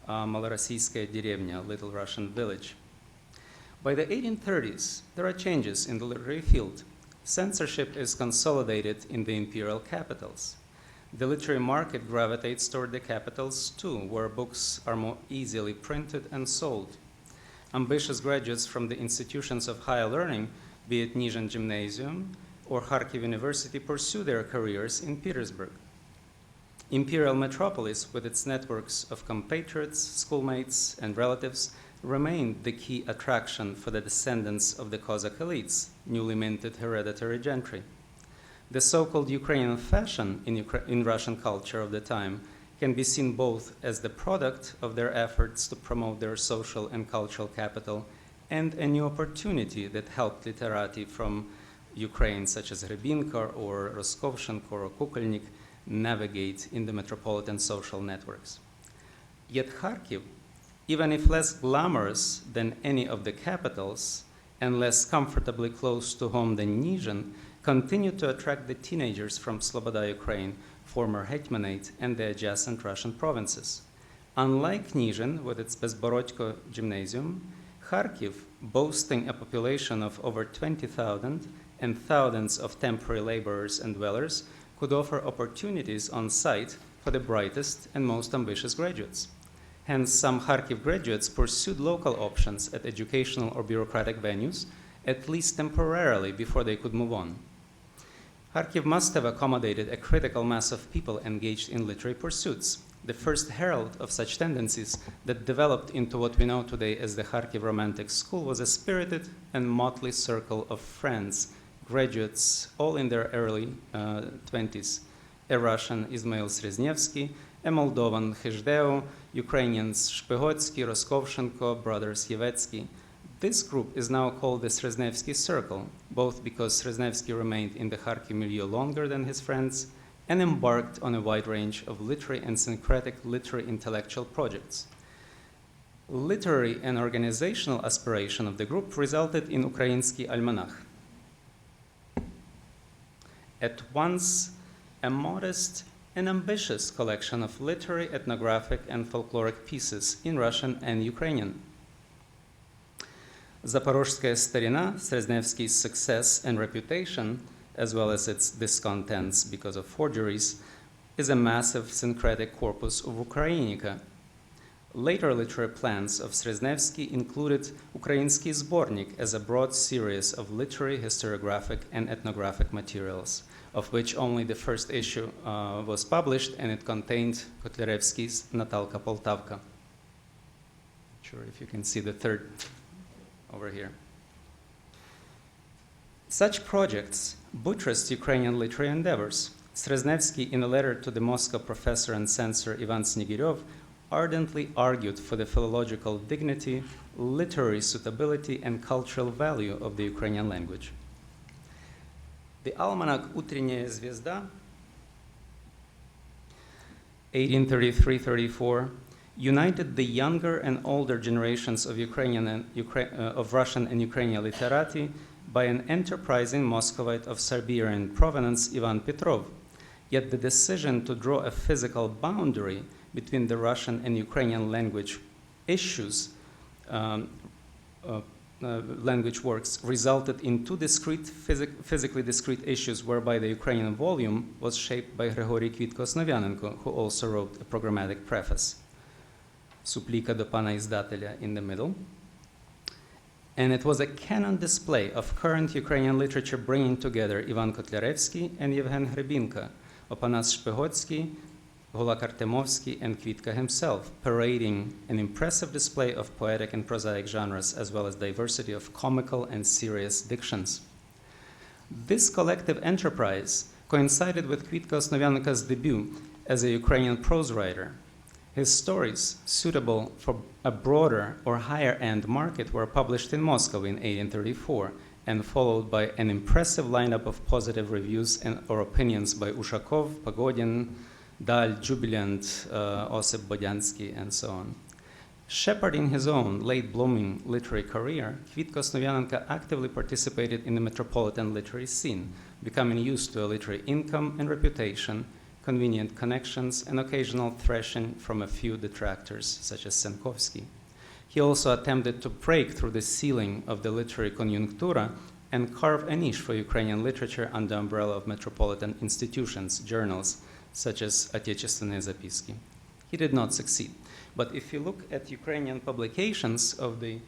Malorossiyskaya Derevnya, Little Russian Village. By the 1830s, there are changes in the literary field. Censorship is consolidated in the imperial capitals. The literary market gravitates toward the capitals too, where books are more easily printed and sold. Ambitious graduates from the institutions of higher learning, be it Nizhyn Gymnasium or Kharkiv University, pursue their careers in Petersburg. Imperial metropolis, with its networks of compatriots, schoolmates, and relatives, remained the key attraction for the descendants of the Cossack elites, newly minted hereditary gentry. The so-called Ukrainian fashion in Russian culture of the time can be seen both as the product of their efforts to promote their social and cultural capital and a new opportunity that helped literati from Ukraine, such as Rybinko or Roskovchenko or Kukolnik, navigate in the metropolitan social networks. Yet Kharkiv, even if less glamorous than any of the capitals and less comfortably close to home than Nizhyn, continued to attract the teenagers from Sloboda Ukraine, former Hetmanate, and the adjacent Russian provinces. Unlike Nizhyn, with its Bezborodko Gymnasium, Kharkiv, boasting a population of over 20,000 and thousands of temporary laborers and dwellers, could offer opportunities on site for the brightest and most ambitious graduates. Hence, some Kharkiv graduates pursued local options at educational or bureaucratic venues, at least temporarily, before they could move on. Kharkiv must have accommodated a critical mass of people engaged in literary pursuits, the first herald of such tendencies that developed into what we know today as the Kharkiv Romantic School was a spirited and motley circle of friends, graduates, all in their early 20s. A Russian, Izmail Sreznevsky, a Moldovan, Khizhdeu, Ukrainians, Shpegotsky, Roskovchenko, brothers Yevetsky. This group is now called the Sreznevsky Circle, both because Sreznevsky remained in the Kharkiv milieu longer than his friends and embarked on a wide range of literary and syncretic literary intellectual projects. Literary and organizational aspiration of the group resulted in Ukrainskii Almanach, at once a modest and ambitious collection of literary, ethnographic, and folkloric pieces in Russian and Ukrainian. Zaporozhskaya Starina, Sreznevsky's success and reputation, as well as its discontents because of forgeries, is a massive syncretic corpus of Ukrainika. Later literary plans of Sreznevsky included Ukrainskii Zbornik as a broad series of literary, historiographic, and ethnographic materials, of which only the first issue was published, and it contained Kotlяревsky's Natalka Poltavka. Not sure if you can see the third over here. Such projects buttressed Ukrainian literary endeavors. Sreznevsky, in a letter to the Moscow professor and censor Ivan Snegiryov, ardently argued for the philological dignity literary suitability and cultural value of the Ukrainian language. The almanac Утренняя звезда, 1833-34, united the younger and older generations of of Russian and Ukrainian literati by an enterprising Muscovite of Siberian provenance, Ivan Petrov. Yet the decision to draw a physical boundary between the Russian and Ukrainian language issues, language works, resulted in two discrete, physically discrete issues whereby the Ukrainian volume was shaped by Grigory Kvitko-Osnovyanenko, who also wrote a programmatic preface, Suplika do pana izdatelя, in the middle. And it was a canon display of current Ukrainian literature bringing together Ivan Kotlяревsky and Yevhen Hrebinka, Opanas Shpegotsky, Golak Artemovsky, and Kvitka himself, parading an impressive display of poetic and prosaic genres, as well as diversity of comical and serious dictions. This collective enterprise coincided with Kvitko-Osnovyanenko's debut as a Ukrainian prose writer. His stories, suitable for a broader or higher-end market, were published in Moscow in 1834 and followed by an impressive lineup of positive reviews or opinions by Ushakov, Pagodin, Dal, Jubilant, Osip Bodyansky, and so on. Shepherding his own late-blooming literary career, Kvitko-Osnovyanenko actively participated in the metropolitan literary scene, becoming used to a literary income and reputation, convenient connections, and occasional thrashing from a few detractors, such as Senkovsky. He also attempted to break through the ceiling of the literary conjunctura and carve a niche for Ukrainian literature under the umbrella of metropolitan institutions, journals, such as Отечественные записки. He did not succeed. But if you look at Ukrainian publications of the,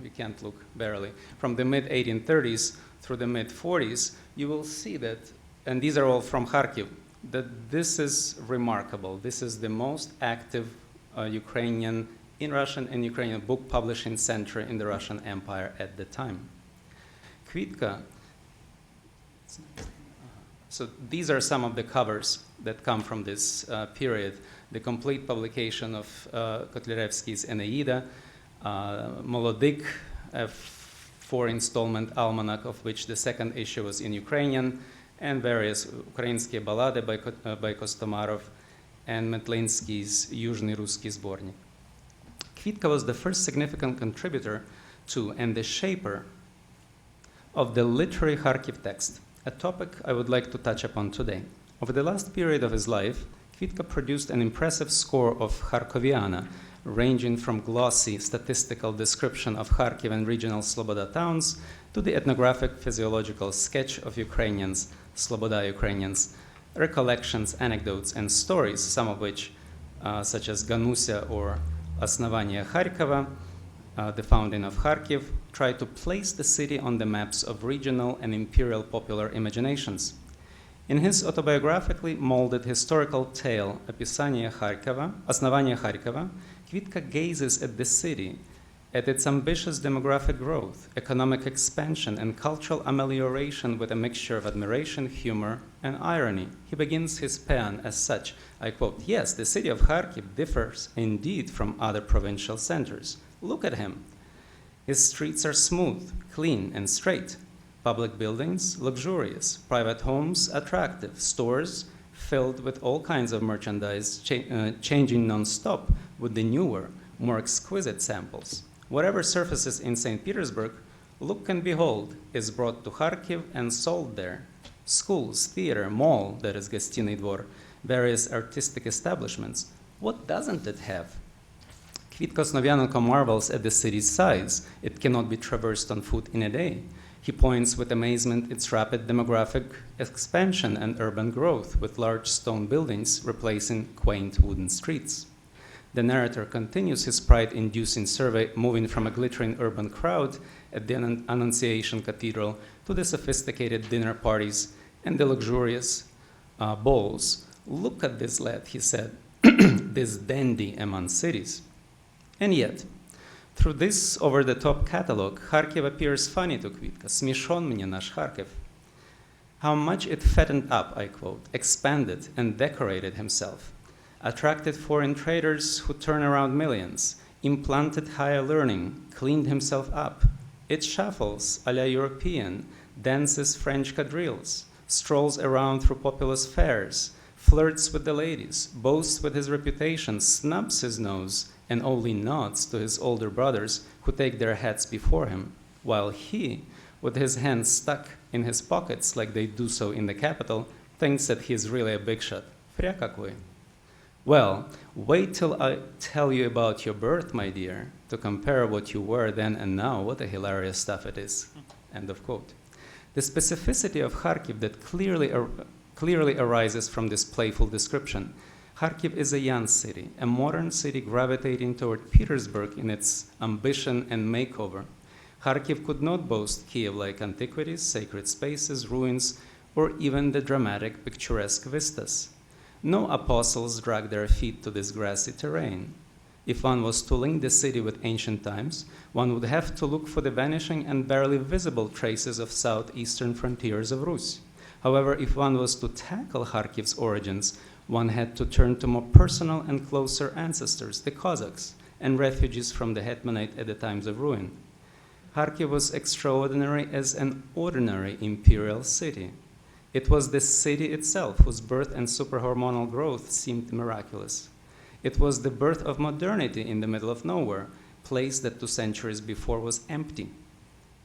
you can't look barely, from the mid-1830s through the mid-40s, you will see that, and these are all from Kharkiv, that this is remarkable. This is the most active Ukrainian, in Russian and Ukrainian book publishing center in the Russian Empire at the time. Kvitka, so these are some of the covers that come from this period. The complete publication of Kotlяревsky's Eneida, Molodyk, a four-installment almanac of which the second issue was in Ukrainian, and various Ukrainskii ballady by Kostomarov, and Metlinsky's Южный русский сборник. Kvitka was the first significant contributor to and the shaper of the literary Kharkiv text, a topic I would like to touch upon today. Over the last period of his life, Kvitka produced an impressive score of Kharkoviana, ranging from glossy statistical description of Kharkiv and regional Sloboda towns to the ethnographic physiological sketch of Ukrainians, Sloboda Ukrainians, recollections, anecdotes, and stories, some of which, such as Ganusia or Основание Kharkova, the founding of Kharkiv, try to place the city on the maps of regional and imperial popular imaginations. In his autobiographically molded historical tale, Описание Kharkova, Основание Kharkova, Kvitka gazes at the city, at its ambitious demographic growth, economic expansion, and cultural amelioration with a mixture of admiration, humor, and irony. He begins his paean as such. I quote, "Yes, the city of Kharkiv differs indeed from other provincial centers. Look at him. His streets are smooth, clean, and straight. Public buildings, luxurious. Private homes, attractive. Stores filled with all kinds of merchandise, changing non-stop with the newer, more exquisite samples. Whatever surfaces in St. Petersburg, look and behold, is brought to Kharkiv and sold there. Schools, theater, mall, that is Gostinny Dvor, various artistic establishments. What doesn't it have?" Kvitko-Osnovyanenko marvels at the city's size. It cannot be traversed on foot in a day. He points with amazement its rapid demographic expansion and urban growth, with large stone buildings replacing quaint wooden streets. The narrator continues his pride-inducing survey, moving from a glittering urban crowd at the Annunciation Cathedral to the sophisticated dinner parties and the luxurious balls. "Look at this lad," he said, "this dandy among cities." And yet, through this over-the-top catalog, Kharkiv appears funny to Kvitka. "Смешон мне наш Kharkiv." How much it fattened up, I quote, expanded and decorated himself, attracted foreign traders who turn around millions, implanted higher learning, cleaned himself up. It shuffles a la European, dances French quadrilles, strolls around through populous fairs, flirts with the ladies, boasts with his reputation, snubs his nose, and only nods to his older brothers who take their hats before him, while he, with his hands stuck in his pockets like they do so in the capital, thinks that he is really a big shot. Frя какой. Well, wait till I tell you about your birth, my dear, to compare what you were then and now. What a hilarious stuff it is. End of quote. The specificity of Kharkiv that clearly arises from this playful description. Kharkiv is a young city, a modern city gravitating toward Petersburg in its ambition and makeover. Kharkiv could not boast Kiev-like antiquities, sacred spaces, ruins, or even the dramatic, picturesque vistas. No apostles dragged their feet to this grassy terrain. If one was to link the city with ancient times, one would have to look for the vanishing and barely visible traces of southeastern frontiers of Rus. However, if one was to tackle Kharkiv's origins, one had to turn to more personal and closer ancestors, the Cossacks, and refugees from the Hetmanate at the times of ruin. Kharkiv was extraordinary as an ordinary imperial city. It was the city itself whose birth and superhormonal growth seemed miraculous. It was the birth of modernity in the middle of nowhere, place that 2 centuries before was empty.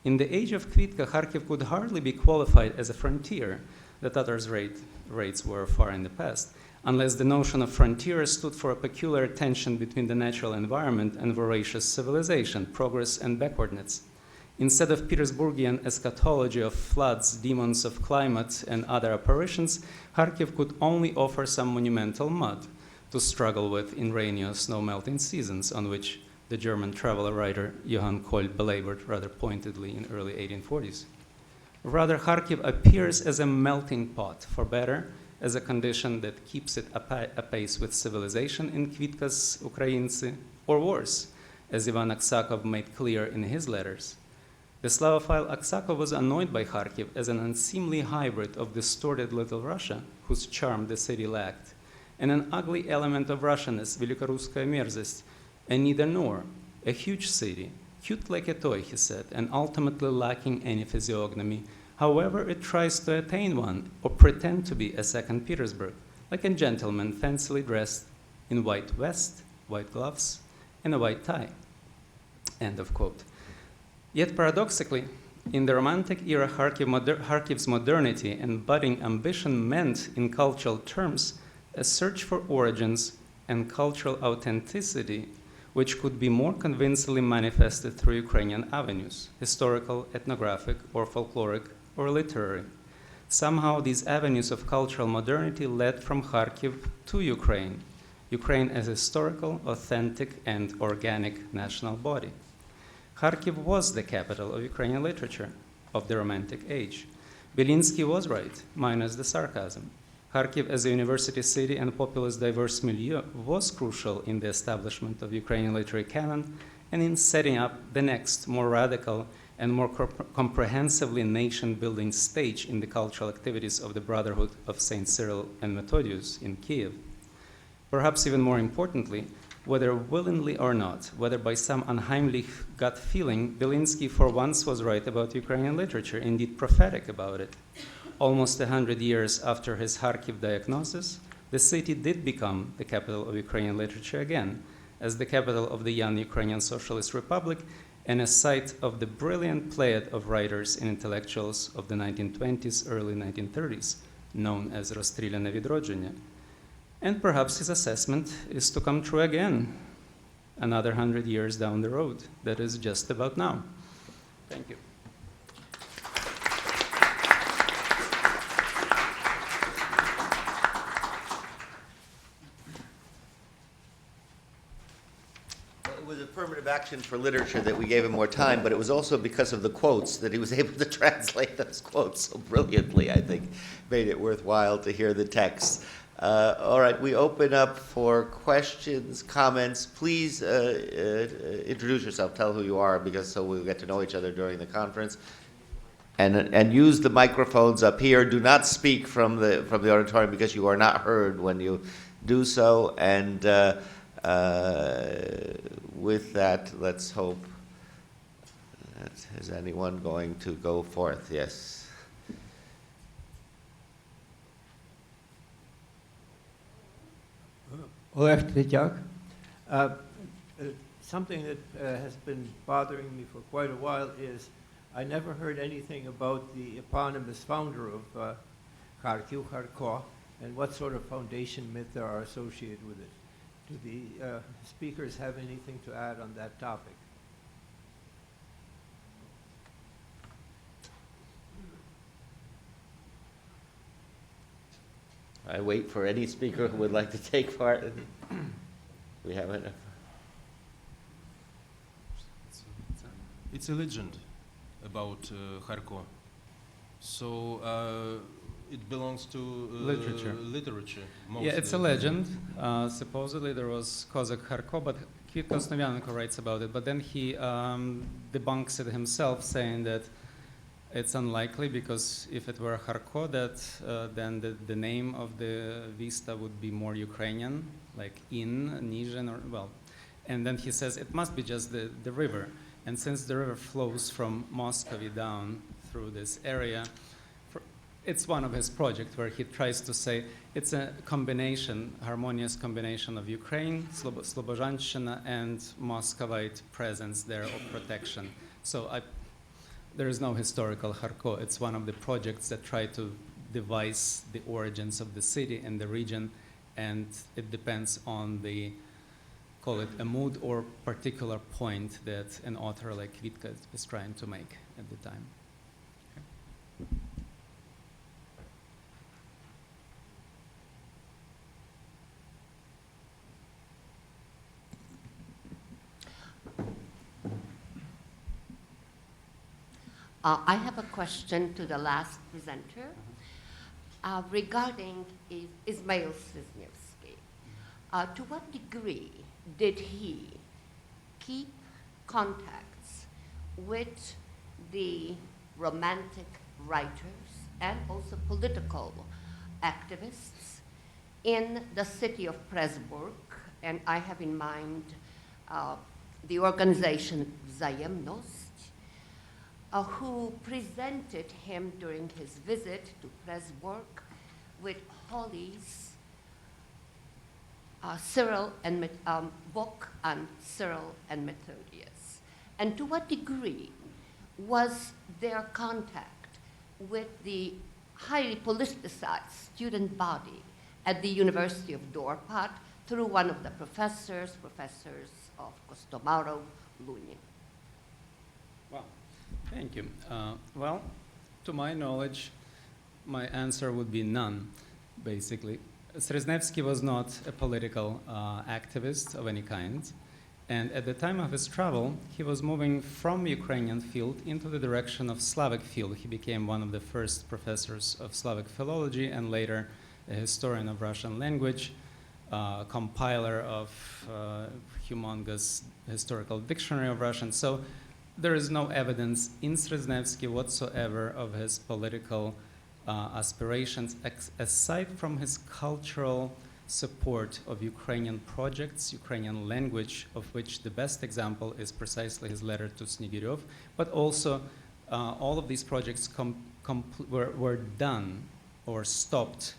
In the age of Kvitka, Kharkiv could hardly be qualified as a frontier. The Tatars' raids were far in the past, unless the notion of frontier stood for a peculiar tension between the natural environment and voracious civilization, progress and backwardness. Instead of Petersburgian eschatology of floods, demons of climate, and other apparitions, Kharkiv could only offer some monumental mud to struggle with in rainy or snow-melting seasons, on which the German traveler writer Johann Kohl belabored rather pointedly in early 1840s. Rather, Kharkiv appears as a melting pot, for better, as a condition that keeps it apace with civilization in Kvitka's Ukrainskii, or worse, as Ivan Aksakov made clear in his letters. The Slavophile Aksakov was annoyed by Kharkiv as an unseemly hybrid of distorted Little Russia, whose charm the city lacked, and an ugly element of Russianness, Velikoruskaya merzost, a neither nor, a huge city, cute like a toy, he said, and ultimately lacking any physiognomy, however it tries to attain one or pretend to be a second Petersburg, like a gentleman fancily dressed in white vest, white gloves, and a white tie. End of quote. Yet paradoxically, in the Romantic era, Kharkiv's modernity and budding ambition meant, in cultural terms, a search for origins and cultural authenticity which could be more convincingly manifested through Ukrainian avenues, historical, ethnographic, or folkloric, or literary. Somehow these avenues of cultural modernity led from Kharkiv to Ukraine, Ukraine as a historical, authentic, and organic national body. Kharkiv was the capital of Ukrainian literature of the Romantic age. Bilenky was right, minus the sarcasm. Kharkiv as a university city and populous diverse milieu was crucial in the establishment of Ukrainian literary canon and in setting up the next, more radical and more comprehensively nation-building stage in the cultural activities of the Brotherhood of St. Cyril and Methodius in Kiev. Perhaps even more importantly, whether willingly or not, whether by some unheimlich gut feeling, Bilenky for once was right about Ukrainian literature, indeed prophetic about it. Almost 100 years after his Kharkiv diagnosis, the city did become the capital of Ukrainian literature again, as the capital of the young Ukrainian Socialist Republic and a site of the brilliant pleiad of writers and intellectuals of the 1920s, early 1930s, known as Rozstreляне Відродження. And perhaps his assessment is to come true again, another 100 years down the road, that is just about now. Thank you. It was affirmative action for literature that we gave him more time, but it was also because of the quotes that he was able to translate those quotes so brilliantly, I think, made it worthwhile to hear the text. All right, we open up for questions, comments. Please introduce yourself, tell who you are, because so we'll get to know each other during the conference. And use the microphones up here. Do not speak from the auditorium because you are not heard when you do so. And with that, let's hope that, is anyone going to go forth? Yes. Oleg Tretyak. Something that has been bothering me for quite a while is I never heard anything about the eponymous founder of Kharkiv, Kharkov, and what sort of foundation myth there are associated with it. Do the speakers have anything to add on that topic? I wait for any speaker who would like to take part. We haven't. It's a legend about Kharkov. So it belongs to Literature. Literature. Yeah, it's a legend. Supposedly there was Cossack Kharkov, but Koznarsky writes about it. But then he debunks it himself, saying that it's unlikely because if it were Kharkov, that then the name of the vista would be more Ukrainian, like in Nizhen, or well. And then he says it must be just the river. And since the river flows from Muscovy down through this area, it's one of his projects where he tries to say it's a combination, harmonious combination of Ukraine, Slobozhanщина, and Muscovite presence there of protection. So there is no historical Kharkov. It's one of the projects that try to devise the origins of the city and the region, and it depends on the, call it a mood or particular point that an author like Kvitka is trying to make at the time. I have a question to the last presenter regarding Ismail Srizhnevsky. To what degree did he keep contacts with the Romantic writers and also political activists in the city of Pressburg? And I have in mind the organization Vzayemnost, who presented him during his visit to Pressburg with Holly's Cyril and book on Cyril and Methodius. And to what degree was their contact with the highly politicized student body at the University of Dorpat through one of the professors of Kostomarov, Lunin? Wow. Thank you. Well, to my knowledge, my answer would be none, basically. Srizhnevsky was not a political activist of any kind, and at the time of his travel, he was moving from Ukrainian field into the direction of Slavic field. He became one of the first professors of Slavic philology and later a historian of Russian language, compiler of humongous historical dictionary of Russian. So there is no evidence in Srizhnevsky whatsoever of his political aspirations, aside from his cultural support of Ukrainian projects, Ukrainian language, of which the best example is precisely his letter to Snegiryov, but also all of these projects were done or stopped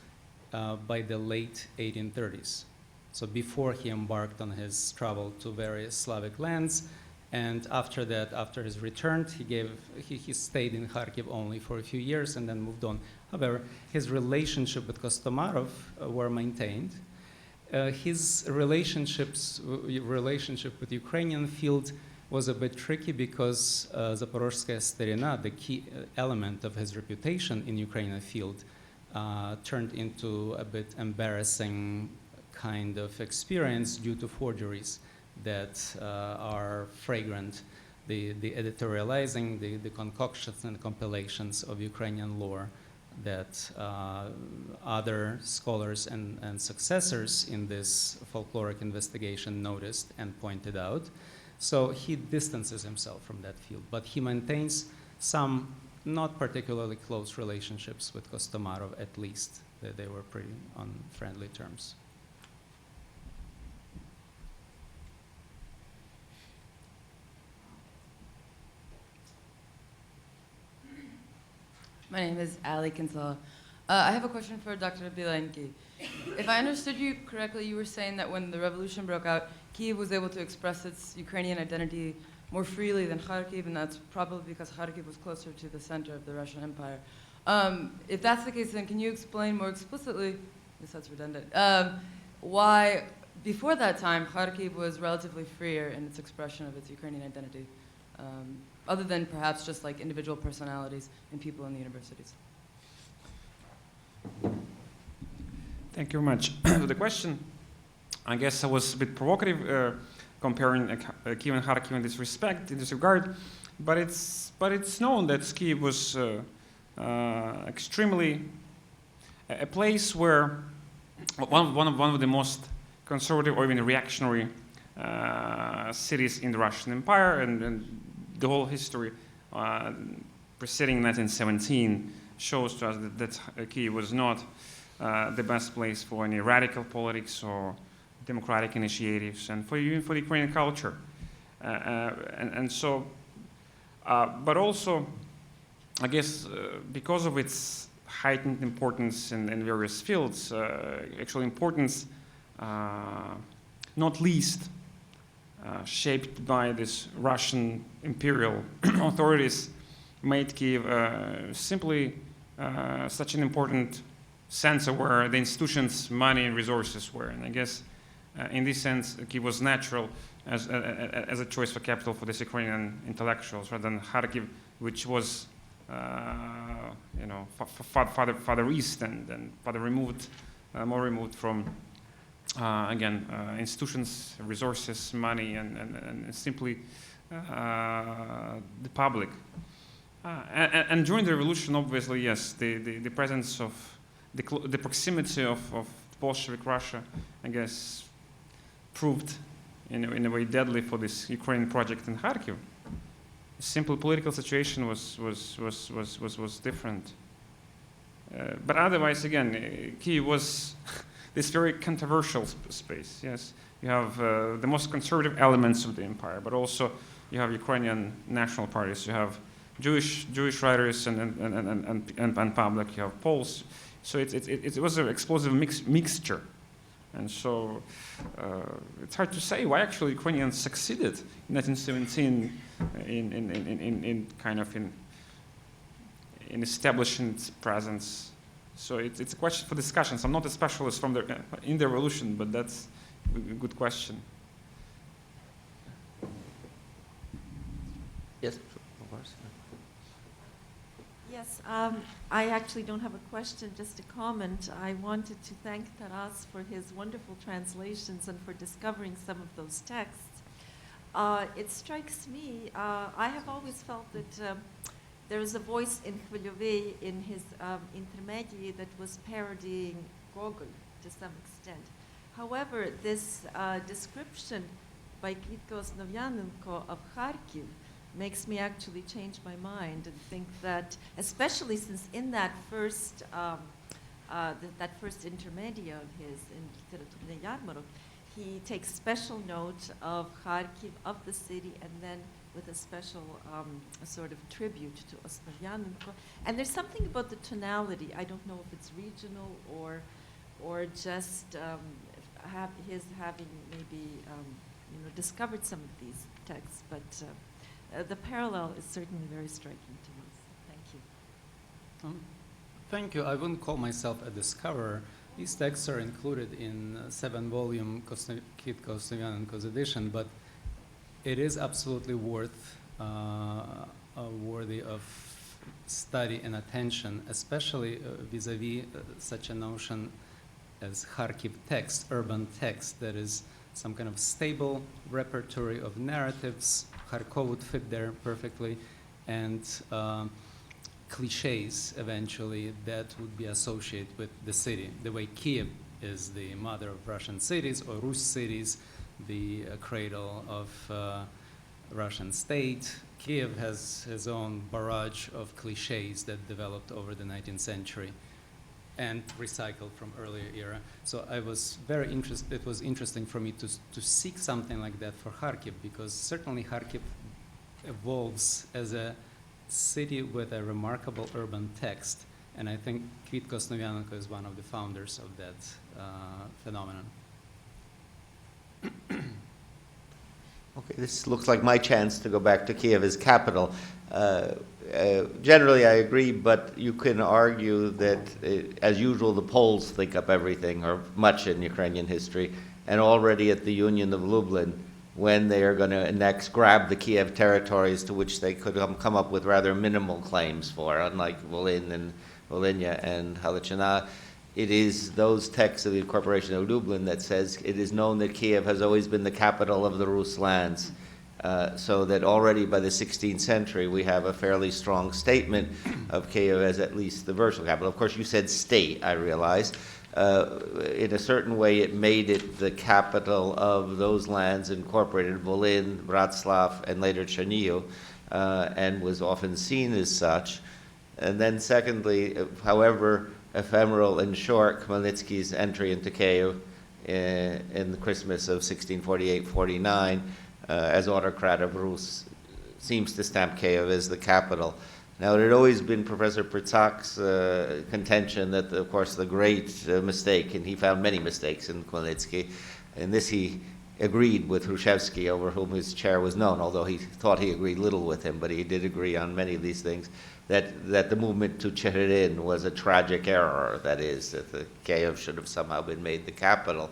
by the late 1830s. So before he embarked on his travel to various Slavic lands, and after that, after his return, he stayed in Kharkiv only for a few years and then moved on. However, his relationship with Kostomarov were maintained. His relationship with Ukrainian field was a bit tricky because Zaporozhskaya Starina, the key element of his reputation in Ukrainian field, turned into a bit embarrassing kind of experience due to forgeries that are fragrant, the editorializing, the concoctions and compilations of Ukrainian lore that other scholars and successors in this folkloric investigation noticed and pointed out. So he distances himself from that field, but he maintains some not particularly close relationships with Kostomarov, at least. They were pretty on friendly terms. My name is Ali Kinsella. I have a question for Dr. Bilenky. If I understood you correctly, you were saying that when the revolution broke out, Kyiv was able to express its Ukrainian identity more freely than Kharkiv, and that's probably because Kharkiv was closer to the center of the Russian Empire. If that's the case, then can you explain more explicitly, this that's redundant, why before that time Kharkiv was relatively freer in its expression of its Ukrainian identity, other than perhaps just like individual personalities and people in the universities? Thank you very much for the question. I guess I was a bit provocative comparing Kyiv and Kharkiv in this regard, but it's known that Kyiv was extremely a place where one of the most conservative or even reactionary cities in the Russian Empire, and the whole history preceding 1917 shows to us that Kyiv was not the best place for any radical politics or democratic initiatives, and even for the Ukrainian culture. But also, I guess, because of its heightened importance in various fields, actual importance, not least shaped by this Russian imperial authorities, made Kyiv simply such an important center where the institutions, money, and resources were. And I guess, in this sense, Kyiv was natural as a choice for capital for this Ukrainian intellectuals, rather than Kharkiv, which was, farther east and farther removed, more removed from, institutions, resources, money, and simply the public. And during the revolution, obviously, yes, the presence of the proximity of Bolshevik Russia, I guess, proved in a way deadly for this Ukrainian project in Kharkiv. The simple political situation was different. But otherwise, again, Kyiv was this very controversial space. Yes, you have the most conservative elements of the empire, but also you have Ukrainian national parties. You have Jewish writers and public. You have Poles. So it was an explosive mixture. And so it's hard to say why actually Ukrainians succeeded in 1917 in establishing its presence. So it's a question for discussions. I'm not a specialist in the revolution, but that's a good question. Yes, of course. Yes, I actually don't have a question, just a comment. I wanted to thank Taras for his wonderful translations and for discovering some of those texts. It strikes me, I have always felt that there is a voice in Khvylyovy in his intermediary that was parodying Gogol to some extent. However, this description by Kvitko Osnovyanenko of Kharkiv makes me actually change my mind and think that, especially since in that first intermedia of his in Literatury Yarmarok, he takes special note of Kharkiv, of the city, and then with a special sort of tribute to Osnovyanenko. And there's something about the tonality. I don't know if it's regional or just his having maybe discovered some of these texts, but. The parallel is certainly very striking to us. Thank you. Thank you. I wouldn't call myself a discoverer. These texts are included in a 7-volume Kvitko Osnovyanenko's edition, but it is absolutely worthy of study and attention, especially vis-a-vis such a notion as Kharkiv text, urban text, that is some kind of stable repertory of narratives. Kharkov would fit there perfectly, and cliches eventually that would be associated with the city. The way Kiev is the mother of Russian cities, or Rus cities, the cradle of Russian state. Kiev has his own barrage of cliches that developed over the 19th century and recycled from earlier era. So I was very interested, it was interesting for me to seek something like that for Kharkiv, because certainly Kharkiv evolves as a city with a remarkable urban text, and I think Koznarsky is one of the founders of that phenomenon. Okay, this looks like my chance to go back to Kiev as capital. Generally, I agree, but you can argue that, as usual, the Poles think up everything, or much in Ukrainian history, and already at the Union of Lublin, when they are going to grab the Kiev territories to which they could come up with rather minimal claims for, unlike Volhynia and Halichina. It is those texts of the Incorporation of Lublin that says it is known that Kiev has always been the capital of the Rus lands, so that already by the 16th century we have a fairly strong statement of Kiev as at least the virtual capital. Of course, you said state, I realize. In a certain way, it made it the capital of those lands incorporated, Volyn, Bratslav, and later Chernihiv, and was often seen as such. And then secondly, however ephemeral and short Khmelnytsky's entry into Kiev in the Christmas of 1648-49 as autocrat of Rus seems to stamp Kiev as the capital. Now, it had always been Professor Prycak's contention that, of course, the great mistake, and he found many mistakes in Khmelnytsky, and this he agreed with Hrushevsky, over whom his chair was known, although he thought he agreed little with him, but he did agree on many of these things, that the movement to Chererin was a tragic error, that is, that the Kiev should have somehow been made the capital.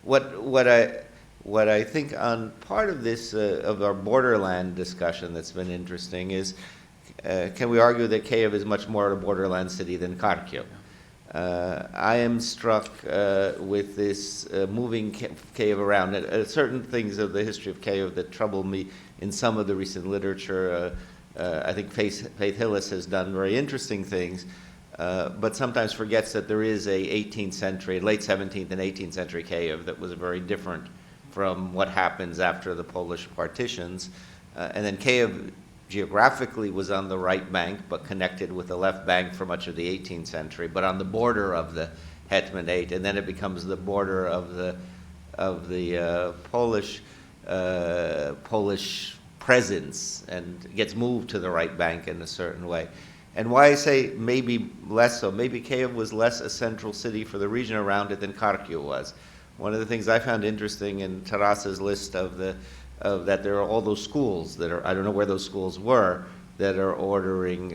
What I think on part of this, of our borderland discussion that's been interesting is, can we argue that Kiev is much more a borderland city than Kharkiv? I am struck with this moving Kiev around. Certain things of the history of Kiev that trouble me in some of the recent literature. I think Faith Hillis has done very interesting things, but sometimes forgets that there is a 18th century, late 17th and 18th century Kiev that was very different from what happens after the Polish partitions. And then Kiev geographically was on the right bank, but connected with the left bank for much of the 18th century, but on the border of the Hetmanate, and then it becomes the border of the Polish presence, and gets moved to the right bank in a certain way. And why I say maybe less so, maybe Kiev was less a central city for the region around it than Kharkiv was. One of the things I found interesting in Taras's list of that there are all those schools that are, I don't know where those schools were, that are ordering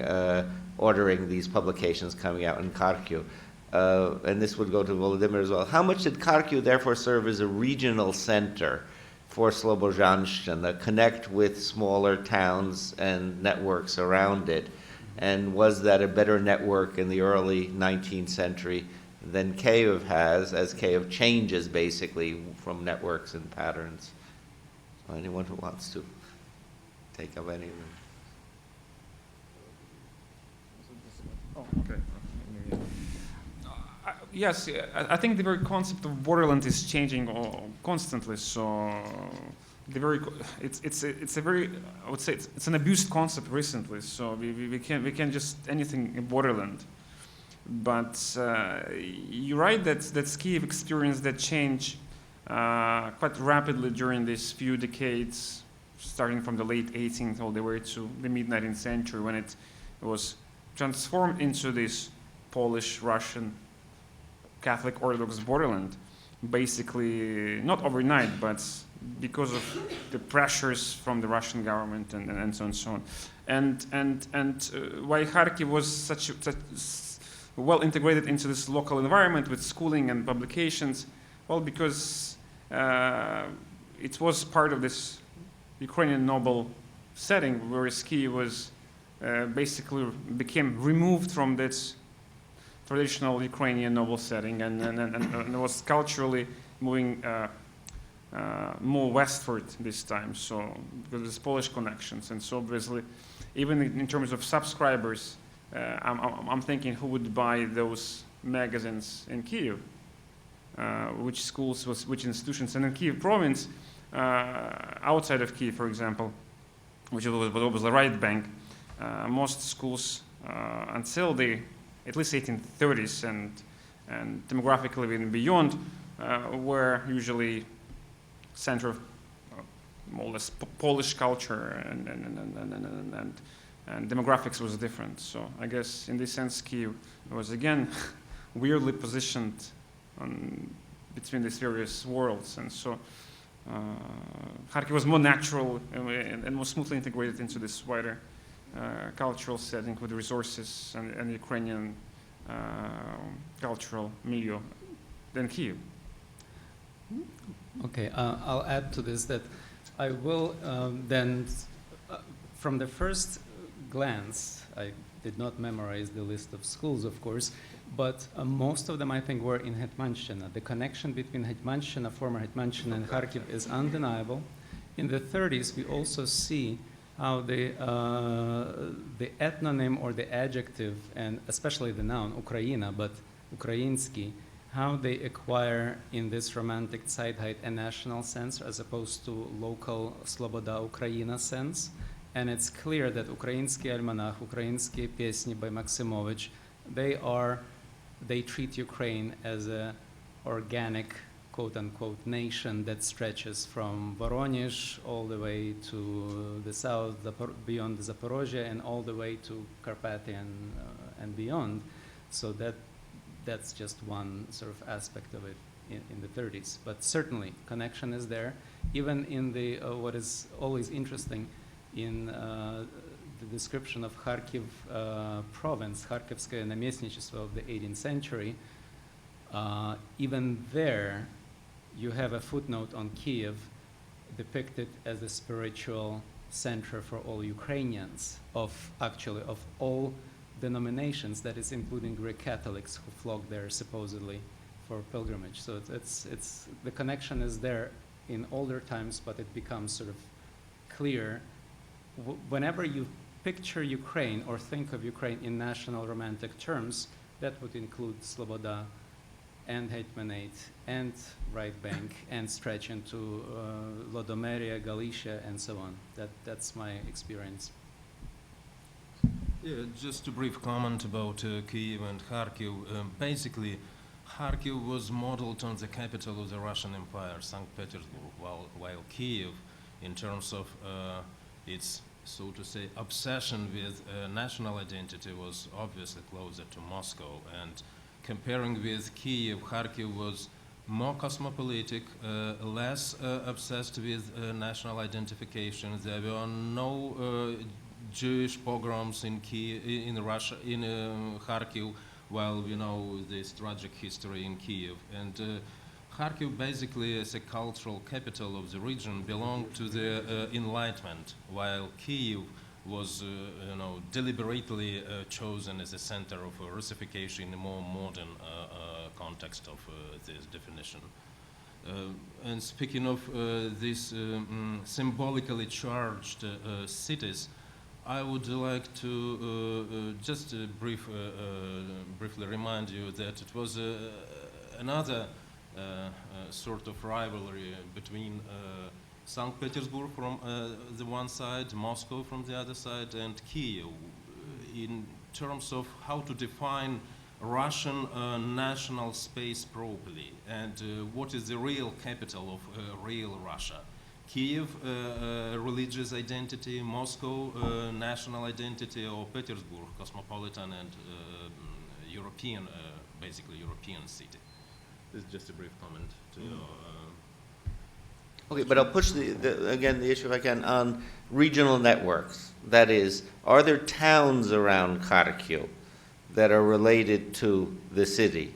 these publications coming out in Kharkiv. And this would go to Volodymyr as well. How much did Kharkiv therefore serve as a regional center for Slobozhanщина, connect with smaller towns and networks around it? And was that a better network in the early 19th century than Kiev has, as Kiev changes basically from networks and patterns? So anyone who wants to take up any of them. Oh, okay. Yes, I think the very concept of borderland is changing constantly. So the very it's a very, I would say it's an abused concept recently. So we can just anything in borderland. But you're right that Kiev experienced that change quite rapidly during these few decades, starting from the late 18th all the way to the mid-19th century, when it was transformed into this Polish-Russian Catholic Orthodox borderland, basically not overnight, but because of the pressures from the Russian government and so on and so on. And why Kharkiv was such well integrated into this local environment with schooling and publications? Well, because it was part of this Ukrainian noble setting, whereas Kiev was basically became removed from this traditional Ukrainian noble setting and was culturally moving more westward this time. So because there's Polish connections, and so obviously, even in terms of subscribers, I'm thinking who would buy those magazines in Kiev, which schools, which institutions, and in Kiev province, outside of Kiev, for example, which was the right bank, most schools until the at least 1830s and demographically even beyond, were usually center of more or less Polish culture and and demographics was different. So I guess in this sense, Kyiv was again weirdly positioned between these various worlds, and so Kharkiv was more natural and more smoothly integrated into this wider cultural setting with resources and Ukrainian cultural milieu than Kyiv. Okay, I'll add to this that I will then, from the first glance, I did not memorize the list of schools, of course, but most of them I think were in Hetmanshchina. The connection between Hetmanshchina, former Hetmanshchina, and Kharkiv is undeniable. In the 30s, we also see how the ethnonym or the adjective, and especially the noun, Ukraina, but Ukrainskii, how they acquire in this romantic Zeitheit a national sense as opposed to local Sloboda Ukraina sense. And it's clear that Ukrainskii Almanach, Ukrainskii Piesni by Maximovich, they treat Ukraine as a organic, quote-unquote, nation that stretches from Voronezh all the way to the south, beyond Zaporozhye, and all the way to Carpathian and beyond. So that's just one sort of aspect of it in the 30s. But certainly, connection is there. Even in the, what is always interesting, in the description of Kharkiv province, Kharkivskое наместничество of the 18th century, even there, you have a footnote on Kyiv depicted as a spiritual center for all Ukrainians, of all denominations, that is including Greek Catholics who flock there supposedly for pilgrimage. So it's the connection is there in older times, but it becomes sort of clear whenever you picture Ukraine or think of Ukraine in national romantic terms. That would include Sloboda and Hetmanate and right bank and stretch into Lodomeria, Galicia, and so on. That's my experience. Yeah, just a brief comment about Kyiv and Kharkiv. Basically, Kharkiv was modeled on the capital of the Russian Empire, St. Petersburg, while Kyiv, in terms of its, so to say, obsession with national identity, was obviously closer to Moscow. And comparing with Kyiv, Kharkiv was more cosmopolitic, less obsessed with national identification. There were no Jewish pogroms in Kharkiv, while we know this tragic history in Kyiv. And Kharkiv, basically, as a cultural capital of the region, belonged to the Enlightenment, while Kyiv was, deliberately chosen as a center of Russification in a more modern context of this definition. And speaking of these symbolically charged cities, I would like to just briefly remind you that it was another sort of rivalry between St. Petersburg from the one side, Moscow from the other side, and Kyiv, in terms of how to define Russian national space properly, and what is the real capital of real Russia. Kyiv, religious identity, Moscow, national identity, or Petersburg, cosmopolitan and European, basically European city. This is just a brief comment to Okay, but I'll push again the issue, if I can, on regional networks. That is, are there towns around Kharkiv that are related to the city?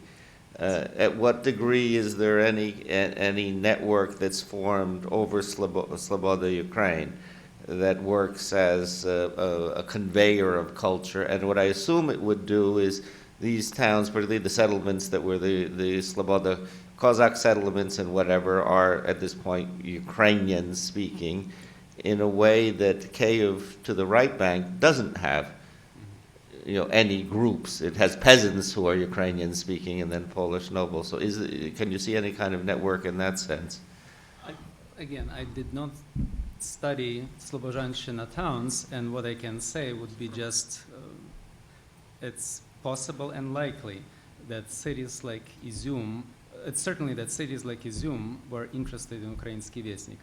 At what degree is there any network that's formed over Sloboda Ukraine that works as a conveyor of culture? And what I assume it would do is these towns, particularly the settlements that were the Sloboda Cossack settlements and whatever, are at this point Ukrainian speaking in a way that Kyiv to the right bank doesn't have any groups. It has peasants who are Ukrainian speaking and then Polish nobles. So can you see any kind of network in that sense? I did not study Slobozhanshchina towns, and what I can say would be just it's possible and likely that cities like Izium, it's certainly that cities like Izium were interested in Ukrainskii vestnik.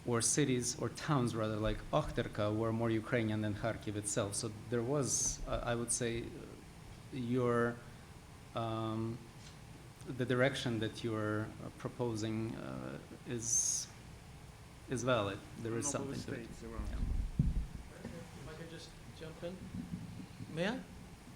or cities or towns rather like Okhterka were more Ukrainian than Kharkiv itself. So there was, I would say, the direction that you're proposing is valid. There is something to it. Yeah. If I could just jump in, may I?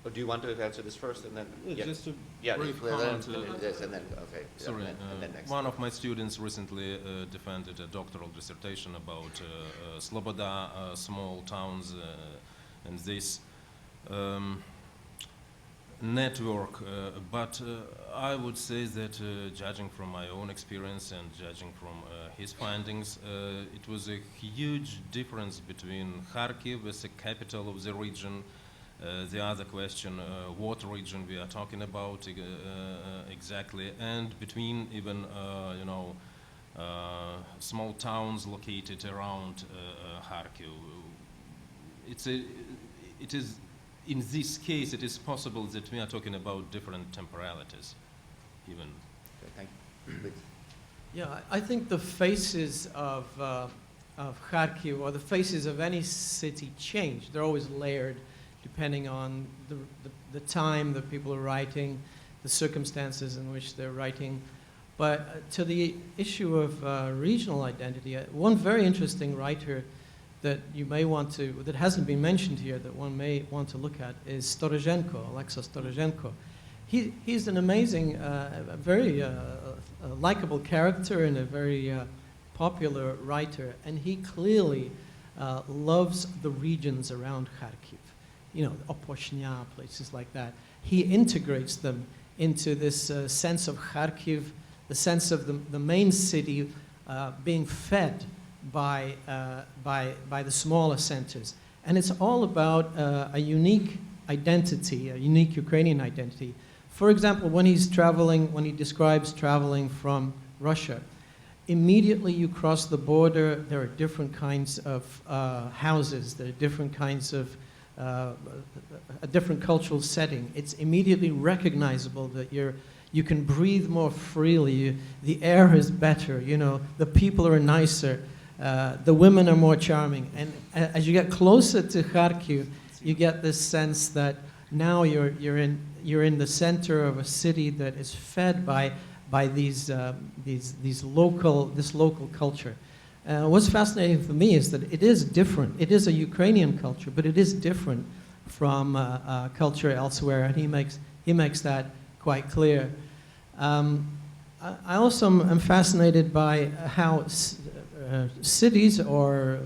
Or do you want to answer this first and then? Just a Yeah, brief then comment. this and then, okay. Sorry, and then next. one of my students recently defended a doctoral dissertation about Sloboda, small towns, and this network. But I would say that judging from my own experience and judging from his findings, it was a huge difference between Kharkiv as the capital of the region. The other question, what region we are talking about exactly, and between even small towns located around Kharkiv. It is in this case it is possible that we are talking about different temporalities, even. Okay, thank you. Please. Yeah, I think the faces of Kharkiv, or the faces of any city, change. They're always layered, depending on the time that people are writing, the circumstances in which they're writing. But to the issue of regional identity, one very interesting writer that you may want to, that hasn't been mentioned here, that one may want to look at is Storozhenko, Alexei Storozhenko. He's an amazing, very likable character and a very popular writer, and he clearly loves the regions around Kharkiv. You know, Opochnya, places like that. He integrates them into this sense of Kharkiv, the sense of the main city being fed by the smaller centers. And it's all about a unique identity, a unique Ukrainian identity. For example, when he describes traveling from Russia, immediately you cross the border, there are different kinds of houses, there are different kinds of a different cultural setting. It's immediately recognizable that you can breathe more freely, the air is better, you know, the people are nicer, the women are more charming. And as you get closer to Kharkiv, you get this sense that now you're in the center of a city that is fed by this local culture. What's fascinating for me is that it is different. It is a Ukrainian culture, but it is different from culture elsewhere, and he makes that quite clear. I also am fascinated by how cities or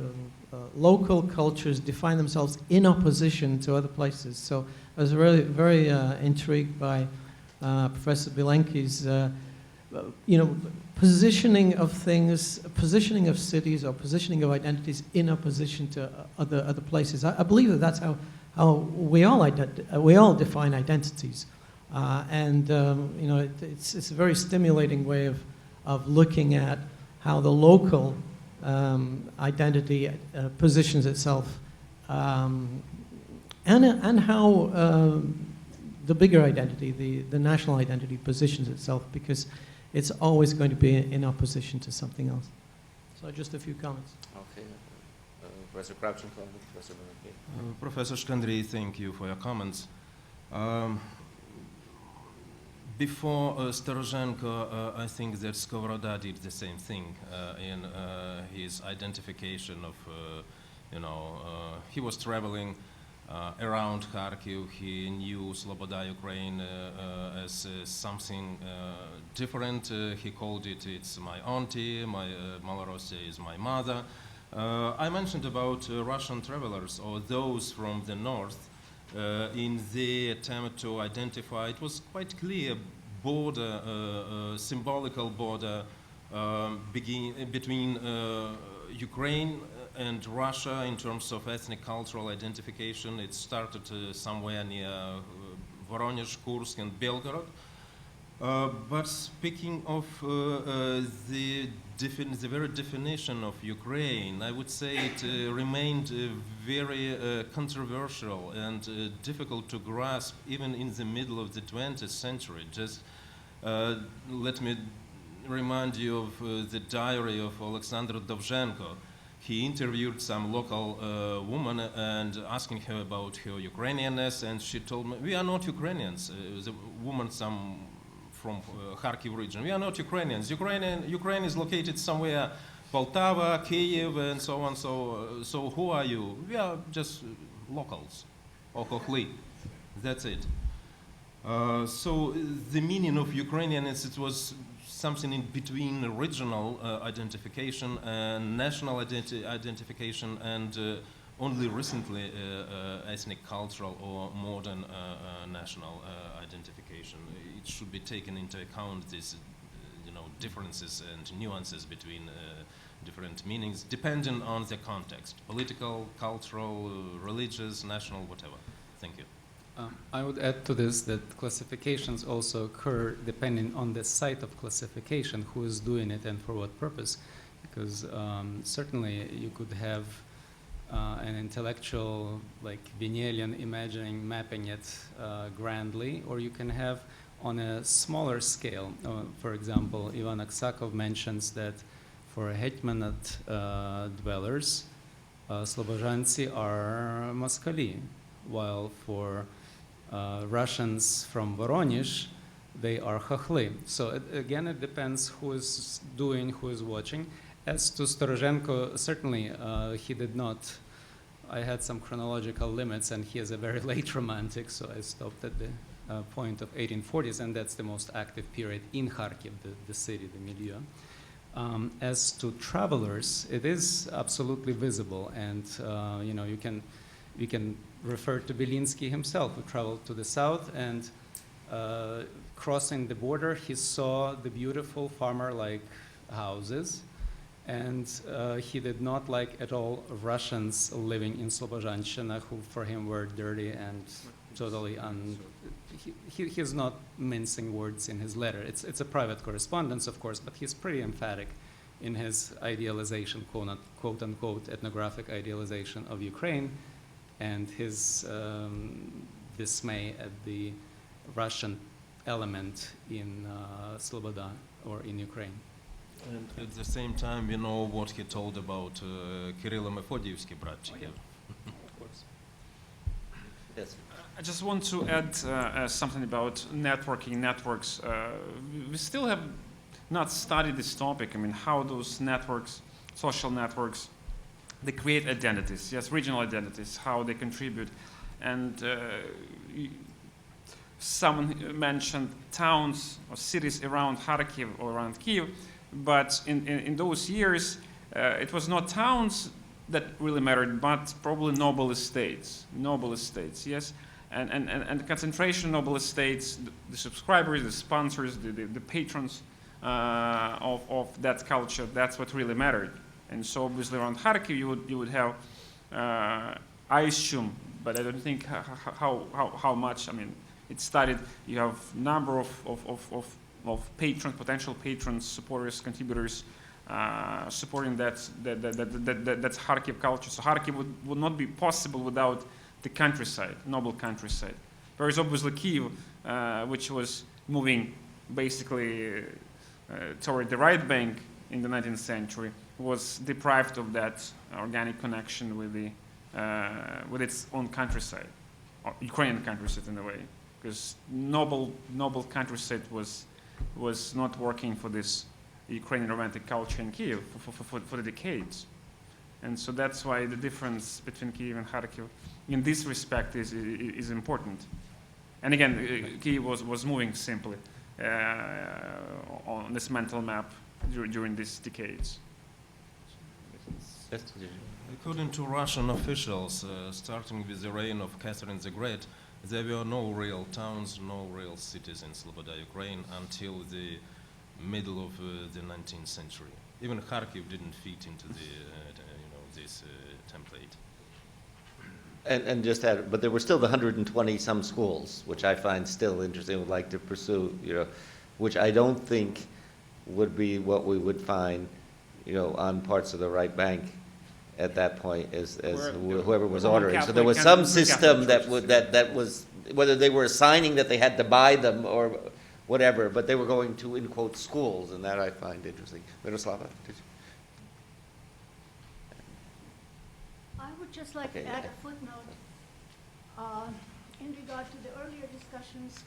local cultures define themselves in opposition to other places. So I was really very intrigued by Professor Bilenky's positioning of things, positioning of cities or positioning of identities in opposition to other places. I believe that's how we all define identities. It's a very stimulating way of looking at how the local identity positions itself, and how the bigger identity, the national identity, positions itself, because it's always going to be in opposition to something else. So just a few comments. Okay. Professor Kravchenko, Professor Bilenky. Professor Shkandriy, thank you for your comments. Before Storozhenko, I think that Skovroda did the same thing in his identification of, he was traveling around Kharkiv. He knew Sloboda Ukraine as something different. He called it's my auntie, my Malorossia is my mother. I mentioned about Russian travelers, or those from the north, in the attempt to identify. It was quite clear border, symbolical border between Ukraine and Russia in terms of ethnic cultural identification. It started somewhere near Voronezh, Kursk, and Belgorod. But speaking of the very definition of Ukraine, I would say it remained very controversial and difficult to grasp even in the middle of the 20th century. Just let me remind you of the diary of Alexander Dovzhenko. He interviewed some local woman and asking her about her Ukrainianness, and she told me, "We are not Ukrainians." The woman, from Kharkiv region, "We are not Ukrainians. Ukraine is located somewhere, Poltava, Kyiv, and so on. So who are you? We are just locals, or Kokhli. That's it." So the meaning of Ukrainian is it was something in between regional identification and national identification, and only recently ethnic, cultural, or modern national identification. It should be taken into account these, differences and nuances between different meanings, depending on the context: political, cultural, religious, national, whatever. Thank you. I would add to this that classifications also occur depending on the site of classification, who is doing it and for what purpose. Because certainly you could have an intellectual like Vinelian imagining, mapping it grandly, or you can have on a smaller scale. For example, Ivan Aksakov mentions that for Hetmanate dwellers, Slobozhanцы are Moskali, while for Russians from Voronezh, they are Khokhly. So again, it depends who is doing, who is watching. As to Storozhenko, certainly he did not. I had some chronological limits, and he is a very late romantic, so I stopped at the point of 1840s, and that's the most active period in Kharkiv, the city, the milieu. As to travelers, it is absolutely visible, and we can refer to Bilenky himself, who traveled to the south, and crossing the border, he saw the beautiful farmer-like houses, and he did not like at all Russians living in Slobozhanщина, who for him were dirty and totally he's not mincing words in his letter. It's a private correspondence, of course, but he's pretty emphatic in his idealization, quote-unquote, ethnographic idealization of Ukraine, and his dismay at the Russian element in Sloboda, or in Ukraine. And at the same time, we know what he told about Kirillo-Mefodievsky bratchiki. Of course. Yes. I just want to add something about networking, networks. We still have not studied this topic. I mean, how those networks, social networks, they create identities, yes, regional identities, how they contribute. And someone mentioned towns or cities around Kharkiv or around Kyiv, but in those years, it was not towns that really mattered, but probably noble estates, yes? And the concentration of noble estates, the subscribers, the sponsors, the patrons of that culture, that's what really mattered. And so obviously around Kharkiv you would have, I assume, but I don't think how much. I mean, it started. You have number of patrons, potential patrons, supporters, contributors, supporting that Kharkiv culture. So Kharkiv would not be possible without the countryside, noble countryside. There is obviously Kyiv, which was moving basically toward the right bank in the 19th century, was deprived of that organic connection with its own countryside, or Ukrainian countryside in a way, because noble countryside was not working for this Ukrainian romantic culture in Kyiv for the decades. And so that's why the difference between Kyiv and Kharkiv in this respect is important. And again, Kyiv was moving simply on this mental map during these decades. According to Russian officials, starting with the reign of Catherine the Great, there were no real towns, no real cities in Sloboda, Ukraine until the middle of the 19th century. Even Kharkiv didn't fit into this template. And just add, but there were still the 120 some schools, which I find still interesting, would like to pursue, which I don't think would be what we would find, on parts of the right bank at that point as whoever was ordering. So there was some system that was, whether they were assigning that they had to buy them or whatever, but they were going to, in quote, schools, and that I find interesting. Miroslava, did you? I would just like Okay, to add yeah. a footnote in regard to the earlier discussions,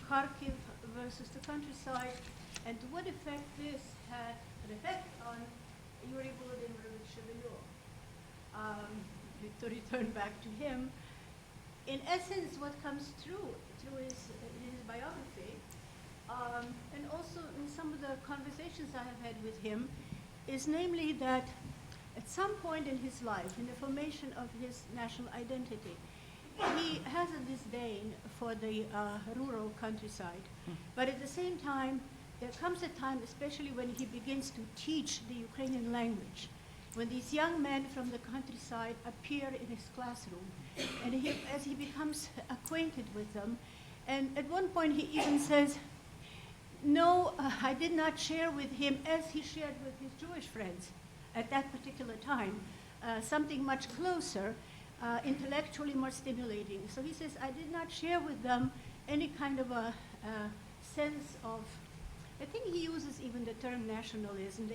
Kharkiv versus the countryside, and to what effect this had an effect on Yuri Volodymyrovich Shevelyov. To return back to him, in essence, what comes through his biography, and also in some of the conversations I have had with him, is namely that at some point in his life, in the formation of his national identity, he has a disdain for the rural countryside. But at the same time, there comes a time, especially when he begins to teach the Ukrainian language, when these young men from the countryside appear in his classroom, and as he becomes acquainted with them, and at one point he even says, no, I did not share with him as he shared with his Jewish friends at that particular time, something much closer, intellectually more stimulating. So he says, I did not share with them any kind of a sense of, I think he uses even the term nationalism.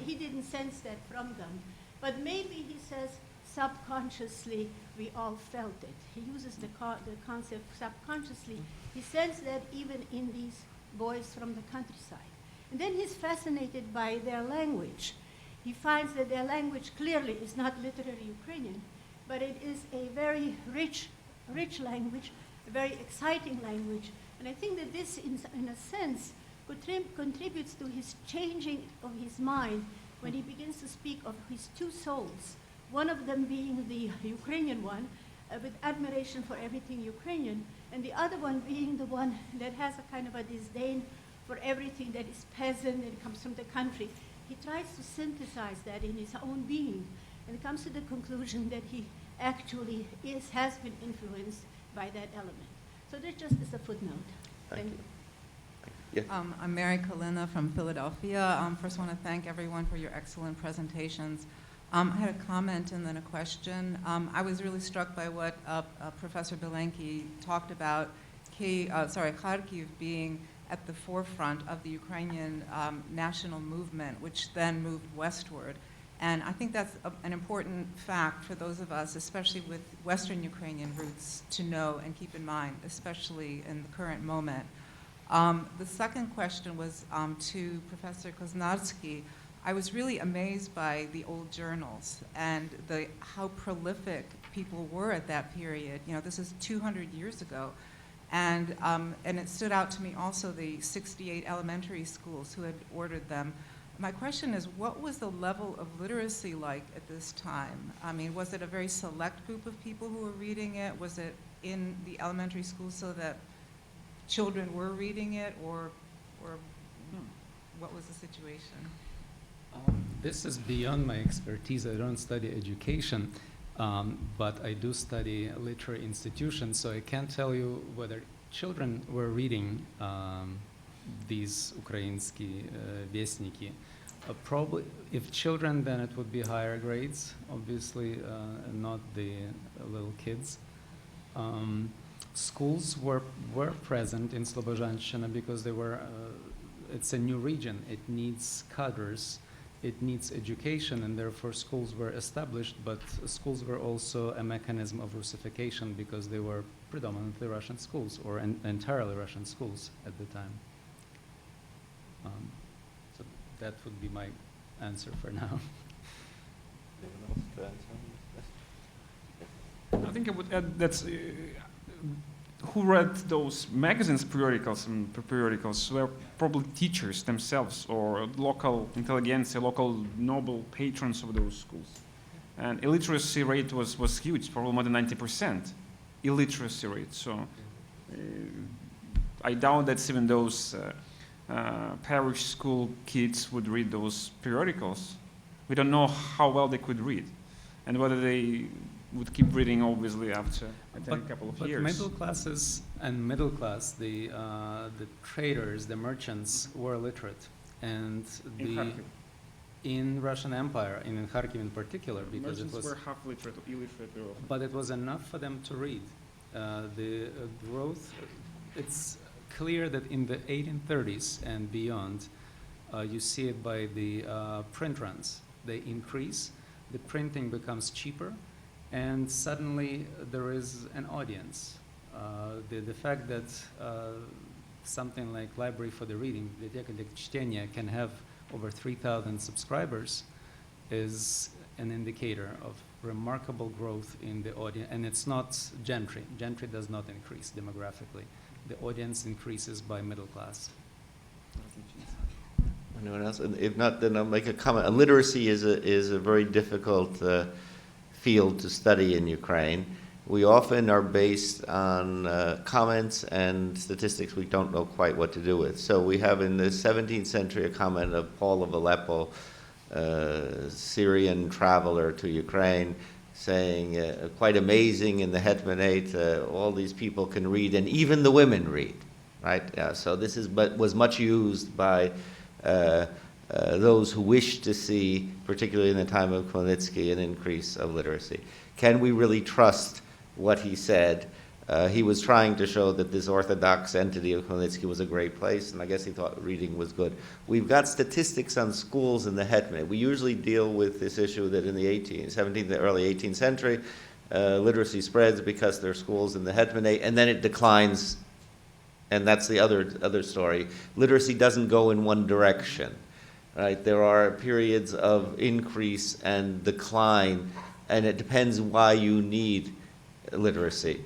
He didn't sense that from them. But maybe he says, subconsciously, we all felt it. He uses the concept subconsciously. He sensed that even in these boys from the countryside. And then he's fascinated by their language. He finds that their language clearly is not literary Ukrainian, but it is a very rich language, a very exciting language. And I think that this, in a sense, contributes to his changing of his mind when he begins to speak of his two souls, one of them being the Ukrainian one, with admiration for everything Ukrainian, and the other one being the one that has a kind of a disdain for everything that is peasant and comes from the country. He tries to synthesize that in his own being, and comes to the conclusion that he actually has been influenced by that element. So that just is a footnote. Thank you. Yeah. I'm Mary Kalina from Philadelphia. First, want to thank everyone for your excellent presentations. I had a comment and then a question. I was really struck by what Professor Bilenky talked about, Kharkiv being at the forefront of the Ukrainian national movement, which then moved westward. And I think that's an important fact for those of us, especially with Western Ukrainian roots, to know and keep in mind, especially in the current moment. The second question was to Professor Koznarsky. I was really amazed by the old journals and how prolific people were at that period. You know, this is 200 years ago. And it stood out to me also the 68 elementary schools who had ordered them. My question is, what was the level of literacy like at this time? I mean, was it a very select group of people who were reading it? Was it in the elementary schools so that children were reading it, or what was the situation? This is beyond my expertise. I don't study education, but I do study literary institutions, so I can't tell you whether children were reading these Ukrainskii vestniki. Probably, if children, then it would be higher grades, obviously, not the little kids. Schools were present in Slobozhanщина because they were, it's a new region. It needs cadres, it needs education, and therefore schools were established, but schools were also a mechanism of Russification because they were predominantly Russian schools, or entirely Russian schools at the time. So that would be my answer for now. I think I would add that's who read those magazines, periodicals, and periodicals were probably teachers themselves or local intelligentsia, local noble patrons of those schools. And illiteracy rate was huge, probably more than 90% illiteracy rate. So I doubt that even those parish school kids would read those periodicals. We don't know how well they could read and whether they would keep reading, obviously, after a couple of years. But middle classes and middle class, the traders, the merchants were literate. And in Russian Empire, in Kharkiv in particular, because merchants it was were half literate, illiterate. but it was enough for them to read. The growth, it's clear that in the 1830s and beyond, you see it by the print runs. They increase, the printing becomes cheaper, and suddenly there is an audience. The fact that something like Library for the Reading, Bibliotека для чтения, can have over 3,000 subscribers is an indicator of remarkable growth in the audience. And it's not gentry. Gentry does not increase demographically. The audience increases by middle class. Anyone else? And if not, then I'll make a comment. Literacy is a very difficult field to study in Ukraine. We often are based on comments and statistics we don't know quite what to do with. So we have in the 17th century a comment of Paul of Aleppo, Syrian traveler to Ukraine, saying, quite amazing in the Hetmanate, all these people can read, and even the women read, right? So this was much used by those who wish to see, particularly in the time of Khmelnytsky, an increase of literacy. Can we really trust what he said? He was trying to show that this orthodox entity of Khmelnytsky was a great place, and I guess he thought reading was good. We've got statistics on schools in the Hetmanate. We usually deal with this issue that in the 17th, the early 18th century, literacy spreads because there are schools in the Hetmanate, and then it declines, and that's the other story. Literacy doesn't go in one direction, right? There are periods of increase and decline, and it depends why you need literacy.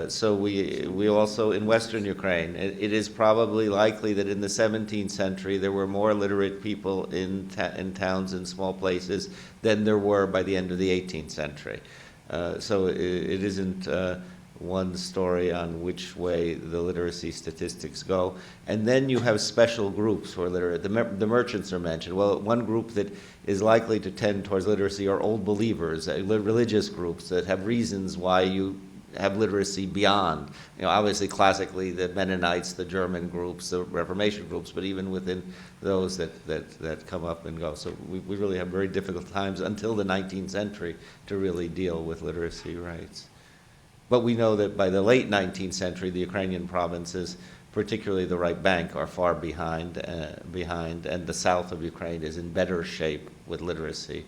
So we also, in Western Ukraine, it is probably likely that in the 17th century there were more literate people in towns and small places than there were by the end of the 18th century. So it isn't one story on which way the literacy statistics go. And then you have special groups who are literate. The merchants are mentioned. Well, one group that is likely to tend towards literacy are old believers, religious groups that have reasons why you have literacy beyond, obviously classically the Mennonites, the German groups, the Reformation groups, but even within those that come up and go. So we really have very difficult times until the 19th century to really deal with literacy rights. But we know that by the late 19th century, the Ukrainian provinces, particularly the right bank, are far behind, and the south of Ukraine is in better shape with literacy.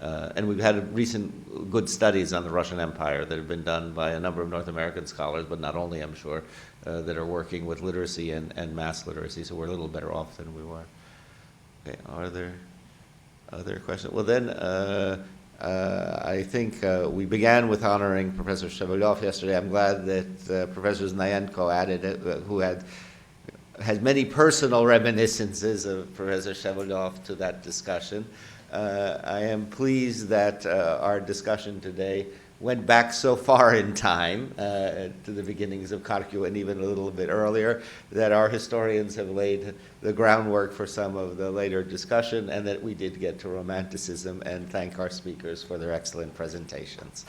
And we've had recent good studies on the Russian Empire that have been done by a number of North American scholars, but not only, I'm sure, that are working with literacy and mass literacy, so we're a little better off than we were. Okay, are there other questions? Well then, I think we began with honoring Professor Shevelov yesterday. I'm glad that Professor Znayenko added it, who has many personal reminiscences of Professor Shevelov to that discussion. I am pleased that our discussion today went back so far in time to the beginnings of Kharkiv and even a little bit earlier, that our historians have laid the groundwork for some of the later discussion, and that we did get to Romanticism, and thank our speakers for their excellent presentations.